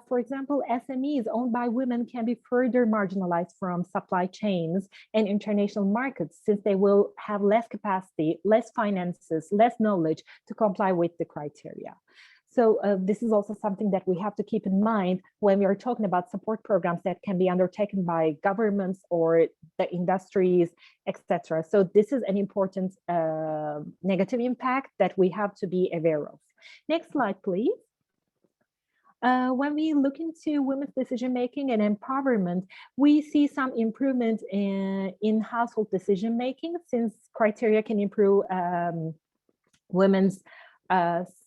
For example, SMEs owned by women can be further marginalized from supply chains and international markets, since they will have less capacity, less finances, less knowledge to comply with the criteria. So this is also something that we have to keep in mind when we are talking about support programs that can be undertaken by governments or the industries, etc. So this is an important negative impact that we have to be aware of. Next slide, please. When we look into women's decision-making and empowerment, we see some improvement in household decision-making, since criteria can improve women's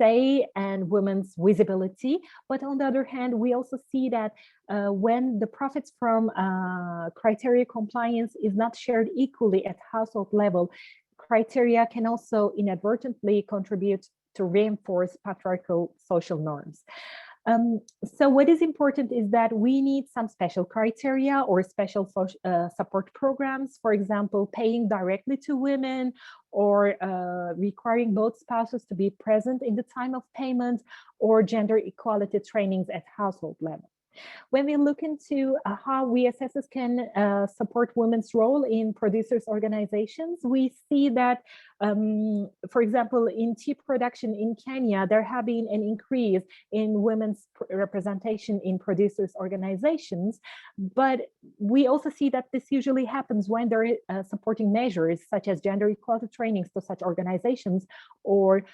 say and women's visibility. But on the other hand, we also see that when the profits from criteria compliance is not shared equally at household level, criteria can also inadvertently contribute to reinforce patriarchal social norms. So what is important is that we need some special criteria or special support programs, for example, paying directly to women or requiring both spouses to be present in the time of payment, or gender equality trainings at household level. When we look into how VSSs can support women's role in producers' organizations, we see that, for example, in tea production in Kenya, there have been an increase in women's representation in producers' organizations. But we also see that this usually happens when there are supporting measures such as gender equality trainings to such organizations, or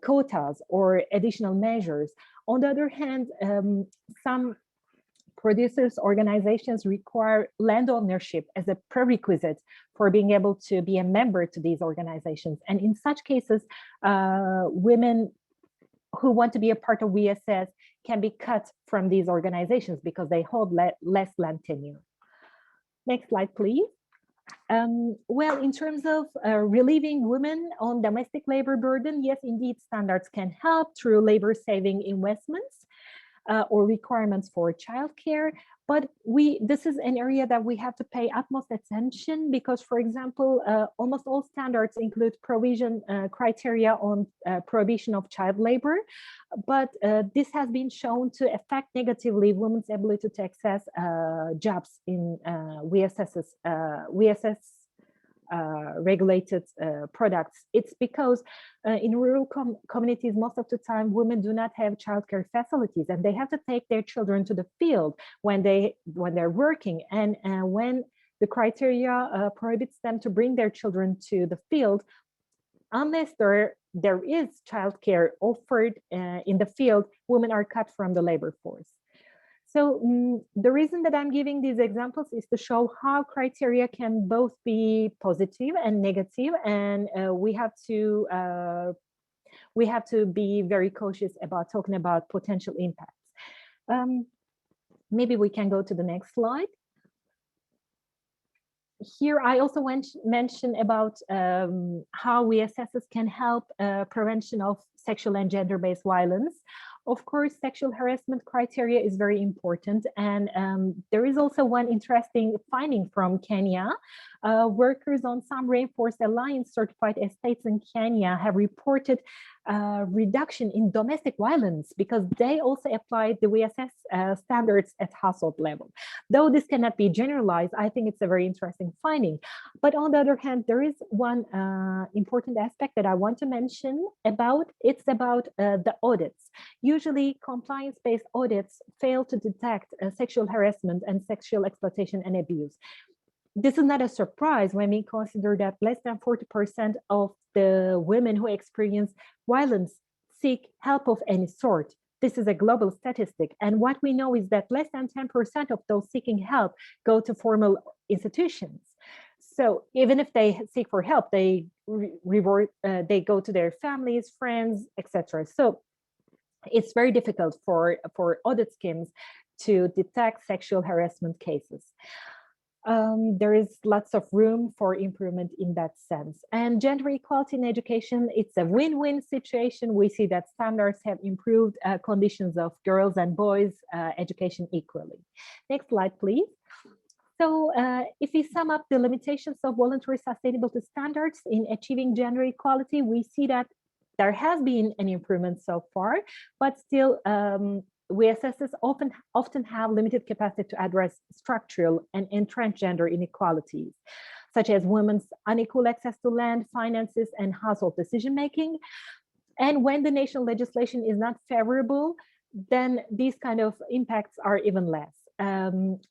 quotas or additional measures. On the other hand, some producers organizations require land ownership as a prerequisite for being able to be a member to these organizations. And in such cases, women who want to be a part of VSS can be cut from these organizations because they hold less land tenure. Next slide, please. Well, in terms of relieving women on domestic labor burden, yes, indeed, standards can help through labor-saving investments or requirements for childcare. But this is an area that we have to pay utmost attention because, for example, almost all standards include provision criteria on prohibition of child labor. But this has been shown to affect negatively women's ability to access jobs in VSSs, regulated products. It's because in rural communities, most of the time, women do not have childcare facilities, and they have to take their children to the field when they're working. And when the criteria prohibits them to bring their children to the field, unless there is childcare offered in the field, women are cut from the labor force. So the reason that I'm giving these examples is to show how criteria can both be positive and negative, and we have to be very cautious about talking about potential impacts. Maybe we can go to the next slide. Here, I also want to mention about how VSSs can help prevention of sexual and gender-based violence. Of course, sexual harassment criteria is very important. And there is also one interesting finding from Kenya. Workers on some Rainforest Alliance certified estates in Kenya have reported reduction in domestic violence because they also applied the VSS standards at household level. Though this cannot be generalized, I think it's a very interesting finding. But on the other hand, there is one important aspect that I want to mention about. It's about the audits. Usually, compliance-based audits fail to detect sexual harassment and sexual exploitation and abuse. This is not a surprise when we consider that less than 40% of the women who experience violence seek help of any sort. This is a global statistic. And what we know is that less than 10% of those seeking help go to formal institutions. So even if they seek for help, they go to their families, friends, etc. So it's very difficult for audit schemes to detect sexual harassment cases. There is lots of room for improvement in that sense. And gender equality in education, it's a win-win situation. We see that standards have improved conditions of girls and boys' education equally. Next slide, please. So if we sum up the limitations of voluntary sustainability standards in achieving gender equality, we see that there has been an improvement so far, but still VSSs often have limited capacity to address structural and entrenched gender inequalities, such as women's unequal access to land, finances, and household decision-making. And when the national legislation is not favorable, then these kind of impacts are even less.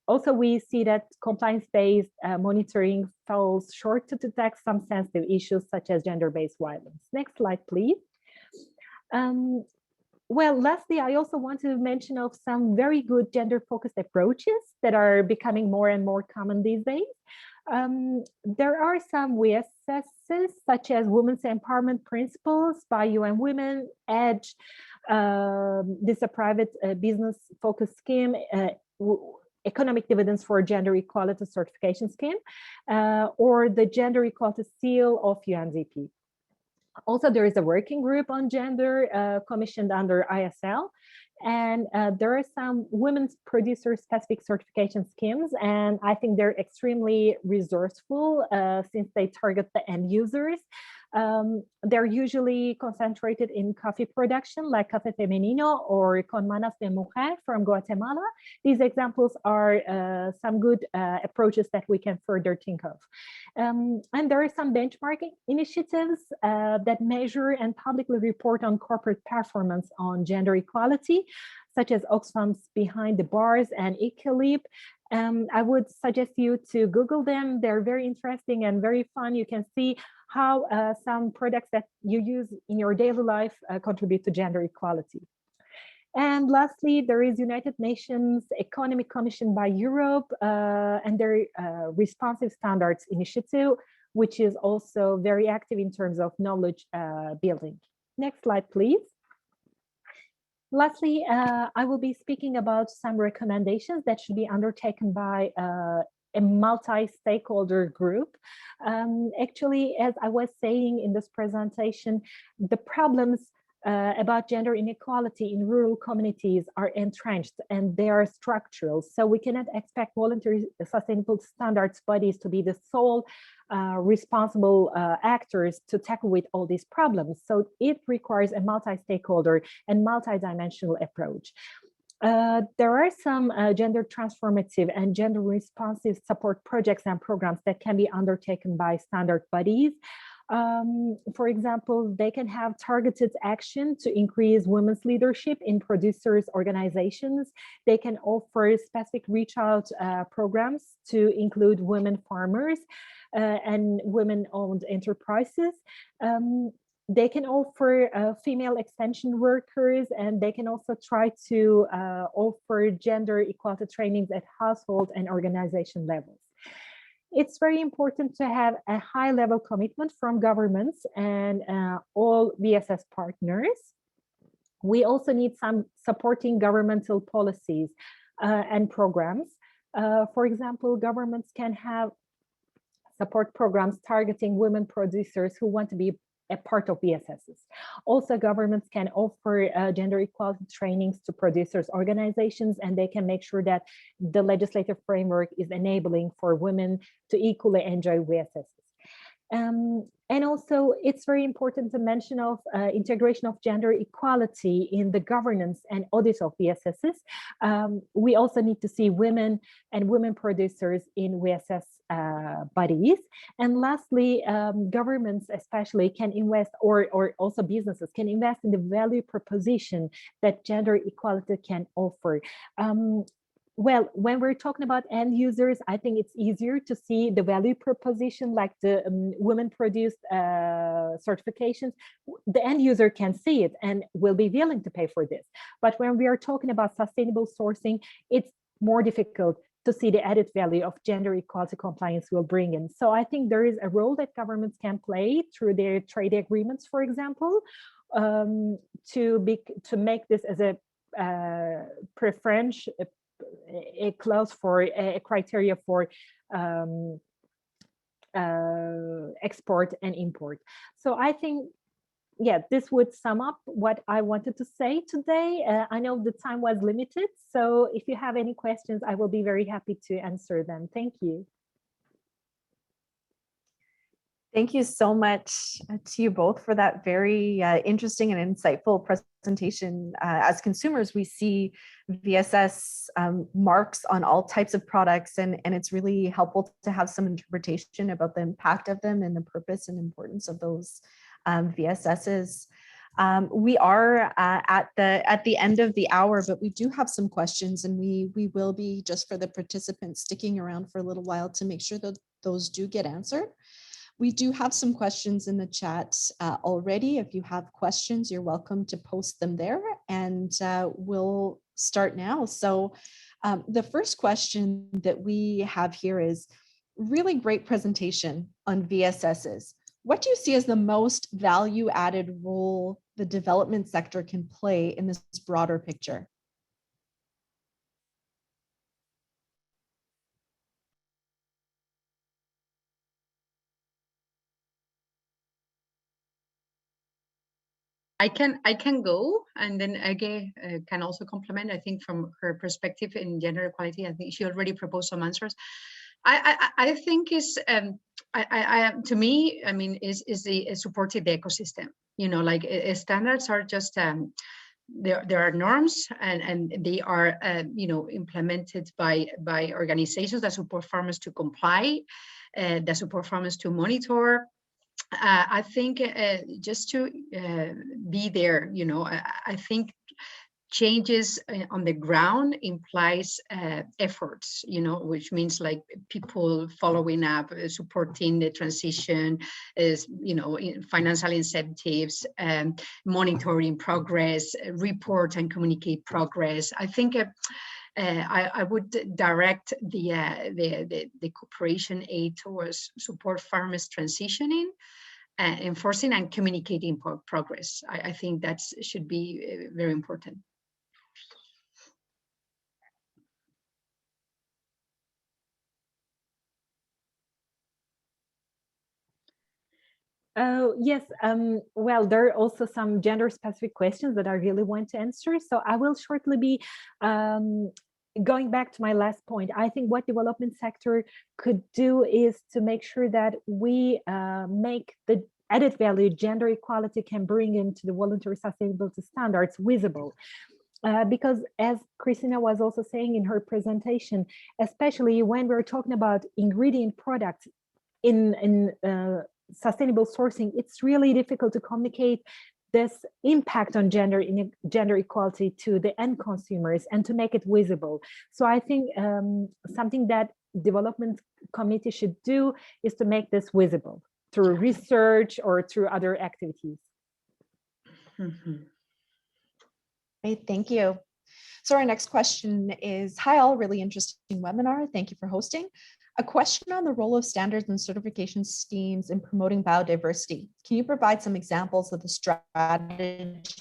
Also, we see that compliance-based monitoring falls short to detect some sensitive issues such as gender-based violence. Next slide, please. Well, lastly, I also want to mention of some very good gender-focused approaches that are becoming more and more common these days. There are some VSSs, such as Women's Empowerment Principles by UN Women, EDGE, this is a private business-focused scheme, Economic Dividends for Gender Equality Certification Scheme, or the Gender Equality Seal of UNDP. Also, there is a working group on gender commissioned under ISL, and there are some women's producer-specific certification schemes, and I think they're extremely resourceful since they target the end users. They're usually concentrated in coffee production, like Café Femenino or Con Manas de Mujer from Guatemala. These examples are some good approaches that we can further think of. And there are some benchmarking initiatives that measure and publicly report on corporate performance on gender equality, such as Oxfam's Behind the Bars and Equilib. I would suggest you to Google them. They're very interesting and very fun. You can see how some products that you use in your daily life contribute to gender equality. And lastly, there is United Nations Economic Commission by Europe and their Responsive Standards Initiative, which is also very active in terms of knowledge building. Next slide, please. Lastly, I will be speaking about some recommendations that should be undertaken by a multi-stakeholder group. Actually, as I was saying in this presentation, the problems about gender inequality in rural communities are entrenched and they are structural. So we cannot expect voluntary sustainable standards bodies to be the sole responsible actors to tackle with all these problems. So it requires a multi-stakeholder and multi-dimensional approach. There are some gender transformative and gender responsive support projects and programs that can be undertaken by standard bodies. For example, they can have targeted action to increase women's leadership in producers' organizations. They can offer specific reach out programs to include women farmers and women-owned enterprises. They can offer female extension workers, and they can also try to offer gender equality trainings at household and organization levels. It's very important to have a high level commitment from governments and all VSS partners. We also need some supporting governmental policies and programs. For example, governments can have support programs targeting women producers who want to be a part of VSSs. Also, governments can offer gender equality trainings to producers' organizations, and they can make sure that the legislative framework is enabling for women to equally enjoy VSSs. And also, it's very important to mention of integration of gender equality in the governance and audit of VSSs. We also need to see women and women producers in VSS bodies. And lastly, governments especially can invest, or also businesses can invest in the value proposition that gender equality can offer. Well, when we're talking about end users, I think it's easier to see the value proposition, like the women-produced certifications. The end user can see it and will be willing to pay for this. But when we are talking about sustainable sourcing, it's more difficult to see the added value of gender equality compliance will bring in. So I think there is a role that governments can play through their trade agreements, for example, to make this as a preference, a clause for a criteria for export and import. So I think, yeah, this would sum up what I wanted to say today. I know the time was limited, so if you have any questions, I will be very happy to answer them. Thank you. Thank you so much to you both for that very interesting and insightful presentation. As consumers, we see VSS marks on all types of products, and it's really helpful to have some interpretation about the impact of them and the purpose and importance of those VSSs. We are at the end of the hour, but we do have some questions, and we will be, just for the participants, sticking around for a little while to make sure that those do get answered. We do have some questions in the chat already. If you have questions, you're welcome to post them there, and we'll start now. So the first question that we have here is, really great presentation on VSSs. What do you see as the most value-added role the development sector can play in this broader picture? I can go, and then Ege can also complement. I think from her perspective in gender equality, I think she already proposed some answers. I think is to me, I mean, is the supportive ecosystem. You know, like standards are just there are norms, and they are you know, implemented by organizations that support farmers to comply, that support farmers to monitor. I think just to be there, you know, I think changes on the ground implies efforts, which means like people following up, supporting the transition, is financial incentives, monitoring progress, report and communicate progress. I think I would direct the cooperation aid towards support farmers transitioning, enforcing and communicating progress. I think that should be very important. Oh, yes. Well, there are also some gender-specific questions that I really want to answer. So I will shortly be going back to my last point. I think what development sector could do is to make sure that we make the added value gender equality can bring into the voluntary sustainability standards visible. Because as Cristina was also saying in her presentation, especially when we're talking about ingredient products in sustainable sourcing, it's really difficult to communicate this impact on gender equality to the end consumers and to make it visible. So I think something that development committee should do is to make this visible through research or through other activities. Mm-hmm. Great, thank you. So our next question is, hi all, really interesting webinar. Thank you for hosting. A question on the role of standards and certification schemes in promoting biodiversity. Can you provide some examples of the strategies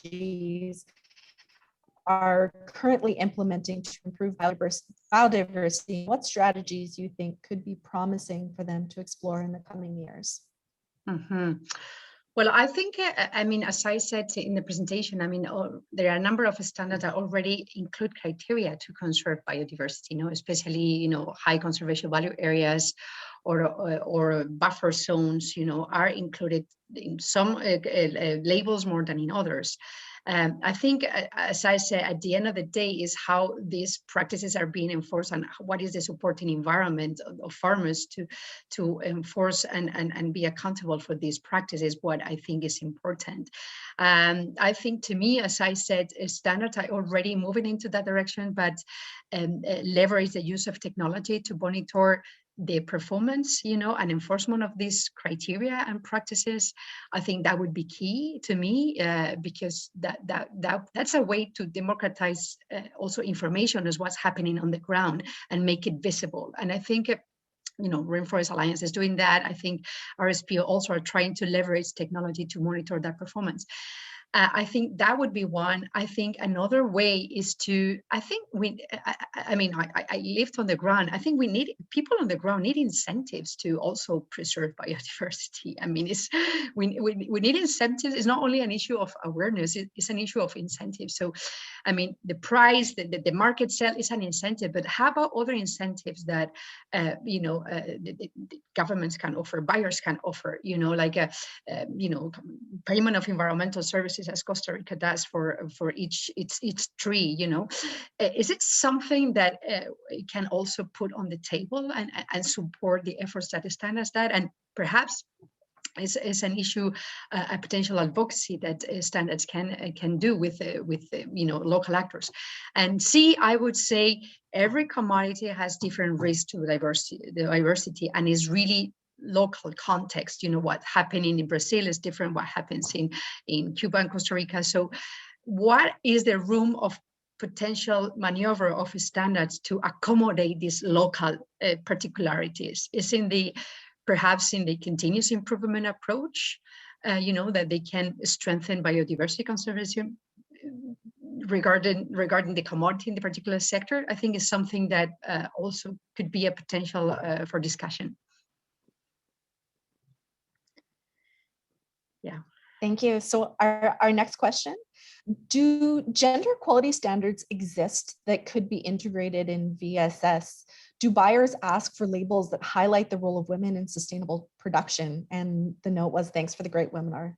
are currently implementing to improve biodiversity? What strategies you think could be promising for them to explore in the coming years? Mm-hmm. Well, I think, as I said in the presentation, there are a number of standards that already include criteria to conserve biodiversity, especially, high conservation value areas or buffer zones, are included in some labels more than in others. I think, as I said, at the end of the day is how these practices are being enforced and what is the supporting environment of farmers to enforce and be accountable for these practices, what I think is important. I think, to me, as I said, standards are already moving into that direction, but leverage the use of technology to monitor the performance, and enforcement of these criteria and practices. I think that would be key to me, because that's a way to democratize also information as what's happening on the ground and make it visible. And I think Rainforest Alliance is doing that. I think RSPO also are trying to leverage technology to monitor that performance. I think that would be one. I think another way is to, I lived on the ground. I think people on the ground need incentives to also preserve biodiversity. We need incentives. It's not only an issue of awareness, it's an issue of incentives. So, the price, the market sale is an incentive, but how about other incentives that, the governments can offer, buyers can offer, payment of environmental services as Costa Rica does for each tree, Is it something that can also put on the table and support the efforts that stand as that? And perhaps is an issue, a potential advocacy that standards can do with local actors. And C, I would say every commodity has different risks to the diversity, and is really local context. What happening in Brazil is different what happens in Cuba and Costa Rica. So what is the room of potential maneuver of standards to accommodate these local particularities? Is perhaps in the continuous improvement approach, that they can strengthen biodiversity conservation regarding the commodity in the particular sector? I think is something that also could be a potential for discussion. Yeah. Thank you. So our next question, do gender equality standards exist that could be integrated in VSS? Do buyers ask for labels that highlight the role of women in sustainable production? And the note was, thanks for the great webinar.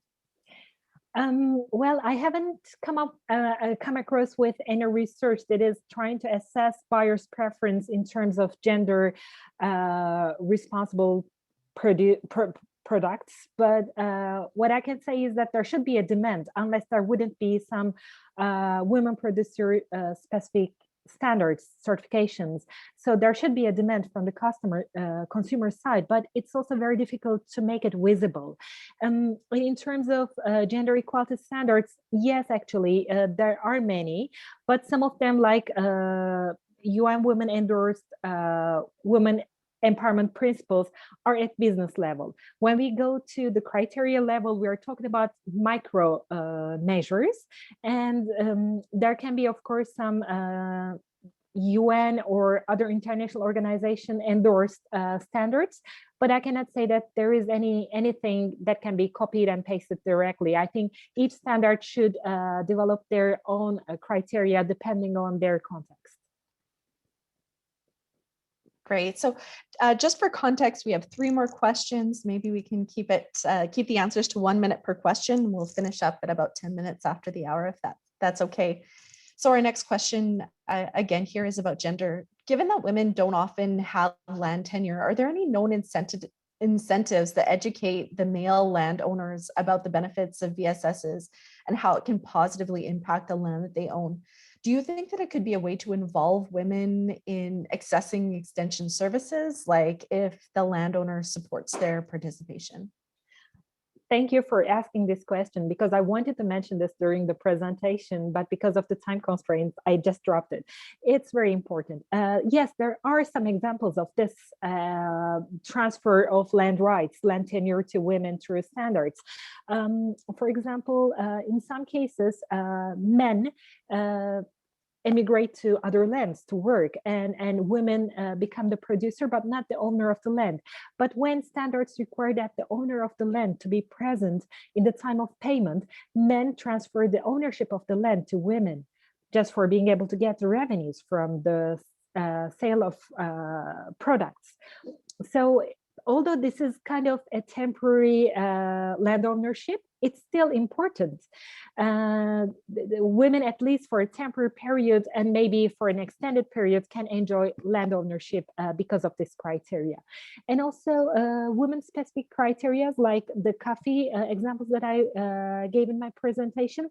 Well, I haven't come across with any research that is trying to assess buyers' preference in terms of gender responsible products, but what I can say is that there should be a demand, unless there wouldn't be some women producer specific standards, certifications. So there should be a demand from the consumer side, but it's also very difficult to make it visible. In terms of gender equality standards, yes, actually, there are many, but some of them, like UN Women endorsed women empowerment principles, are at business level. When we go to the criteria level, we are talking about micro measures, and there can be, of course, some UN or other international organization endorsed standards, but I cannot say that there is anything that can be copied and pasted directly. I think each standard should develop their own criteria depending on their context. Great. So just for context, we have 3 more questions. Maybe we can keep the answers to 1 minute per question. We'll finish up at about 10 minutes after the hour, if that's okay. So our next question, again, here is about gender. Given that women don't often have land tenure, are there any known incentives that educate the male landowners about the benefits of VSSs and how it can positively impact the land that they own? Do you think that it could be a way to involve women in accessing extension services, like if the landowner supports their participation? Thank you for asking this question, because I wanted to mention this during the presentation, but because of the time constraints, I just dropped it. It's very important. Yes, there are some examples of this transfer of land rights, land tenure to women through standards. For example, in some cases, men emigrate to other lands to work, and women become the producer but not the owner of the land. But when standards require that the owner of the land to be present in the time of payment, men transfer the ownership of the land to women, just for being able to get the revenues from the sale of products. So although this is kind of a temporary land ownership, it's still important. The women, at least for a temporary period and maybe for an extended period, can enjoy land ownership because of this criteria. And also women-specific criteria, like the coffee examples that I gave in my presentation,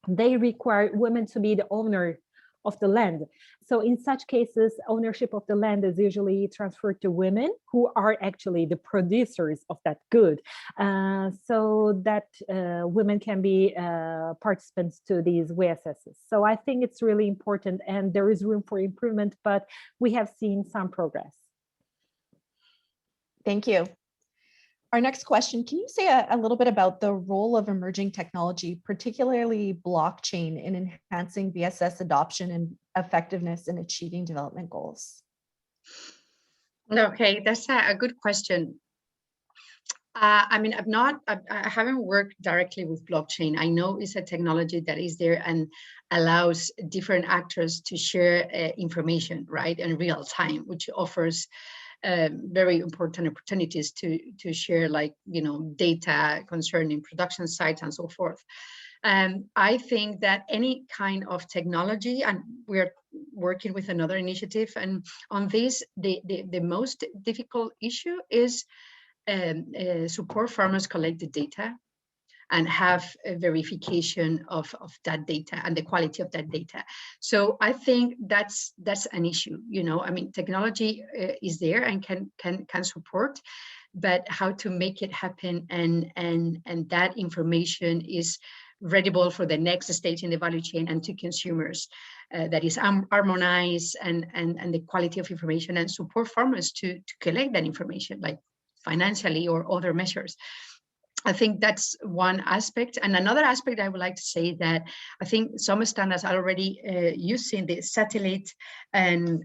they require women to be the owner of the land. So in such cases, ownership of the land is usually transferred to women who are actually the producers of that good, so that women can be participants to these VSSs. So I think it's really important, and there is room for improvement, but we have seen some progress. Thank you. Our next question, can you say a little bit about the role of emerging technology, particularly blockchain, in enhancing VSS adoption and effectiveness in achieving development goals? Okay, that's a good question. I mean, I haven't worked directly with blockchain. I know it's a technology that is there and allows different actors to share information, right, in real time, which offers very important opportunities to share, like, data concerning production sites and so forth. I think that any kind of technology, and we're working with another initiative, and on this, the most difficult issue is support farmers collect the data and have a verification of that data and the quality of that data. So I think that's an issue. I mean, technology is there and can support, but how to make it happen and that information is readable for the next stage in the value chain and to consumers, that is harmonized, and the quality of information, and support farmers to collect that information, like financially or other measures. I think that's one aspect. And another aspect I would like to say that I think some standards are already using the satellite and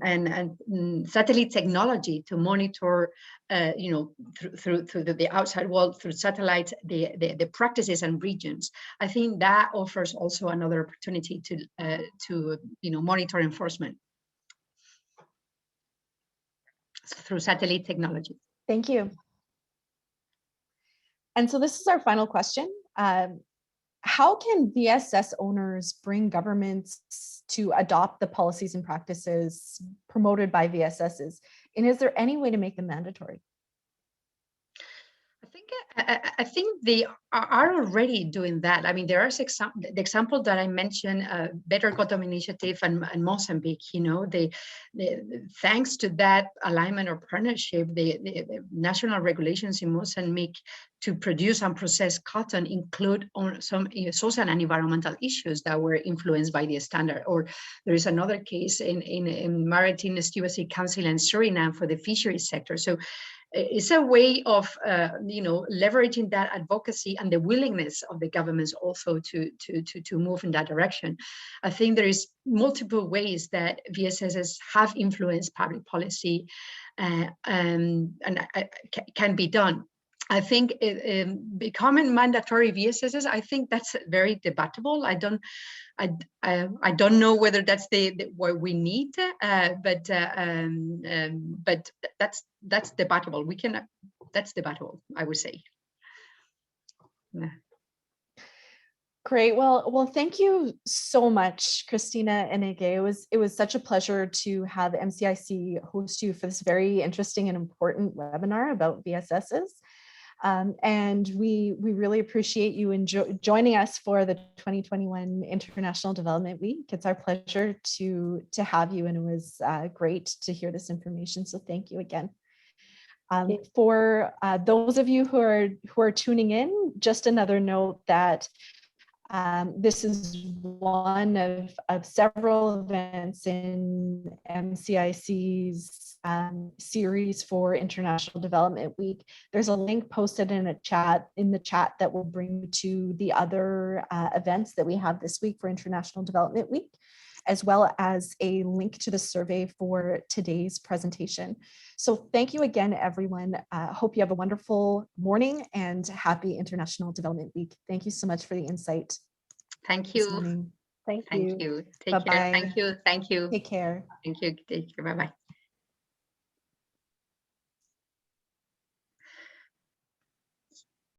satellite technology to monitor, through the outside world, through satellite, the practices and regions. I think that offers also another opportunity to monitor enforcement through satellite technology. Thank you. And so this is our final question. How can VSS owners bring governments to adopt the policies and practices promoted by VSSs? And is there any way to make them mandatory? I think I think they are already doing that. I mean, there are the example that I mentioned, Better Cotton Initiative and Mozambique, thanks to that alignment or partnership, the national regulations in Mozambique to produce and process cotton include on some social and environmental issues that were influenced by the standard. Or there is another case in Maritime Stewardship Council in Suriname for the fisheries sector. So it's a way of leveraging that advocacy and the willingness of the governments also to move in that direction. I think there is multiple ways that VSSs have influenced public policy and can be done. I think becoming mandatory VSSs, I think that's very debatable. I don't know whether that's what we need, but that's debatable. That's debatable, I would say. Yeah. Great. Well, thank you so much, Cristina and Ege. It was such a pleasure to have MCIC host you for this very interesting and important webinar about VSSs. And we really appreciate you joining us for the 2021 International Development Week. It's our pleasure to have you, and it was great to hear this information. So thank you again. For those of you who are tuning in, just another note that this is one of several events in MCIC's series for International Development Week. There's a link posted in the chat that will bring you to the other events that we have this week for International Development Week, as well as a link to the survey for today's presentation. So thank you again, everyone. Hope you have a wonderful morning and happy International Development Week. Thank you so much for the insight. Thank you. Thank you. Thank you. Take care. Thank you. Thank you. Take care. Thank you. Take care. Bye-bye.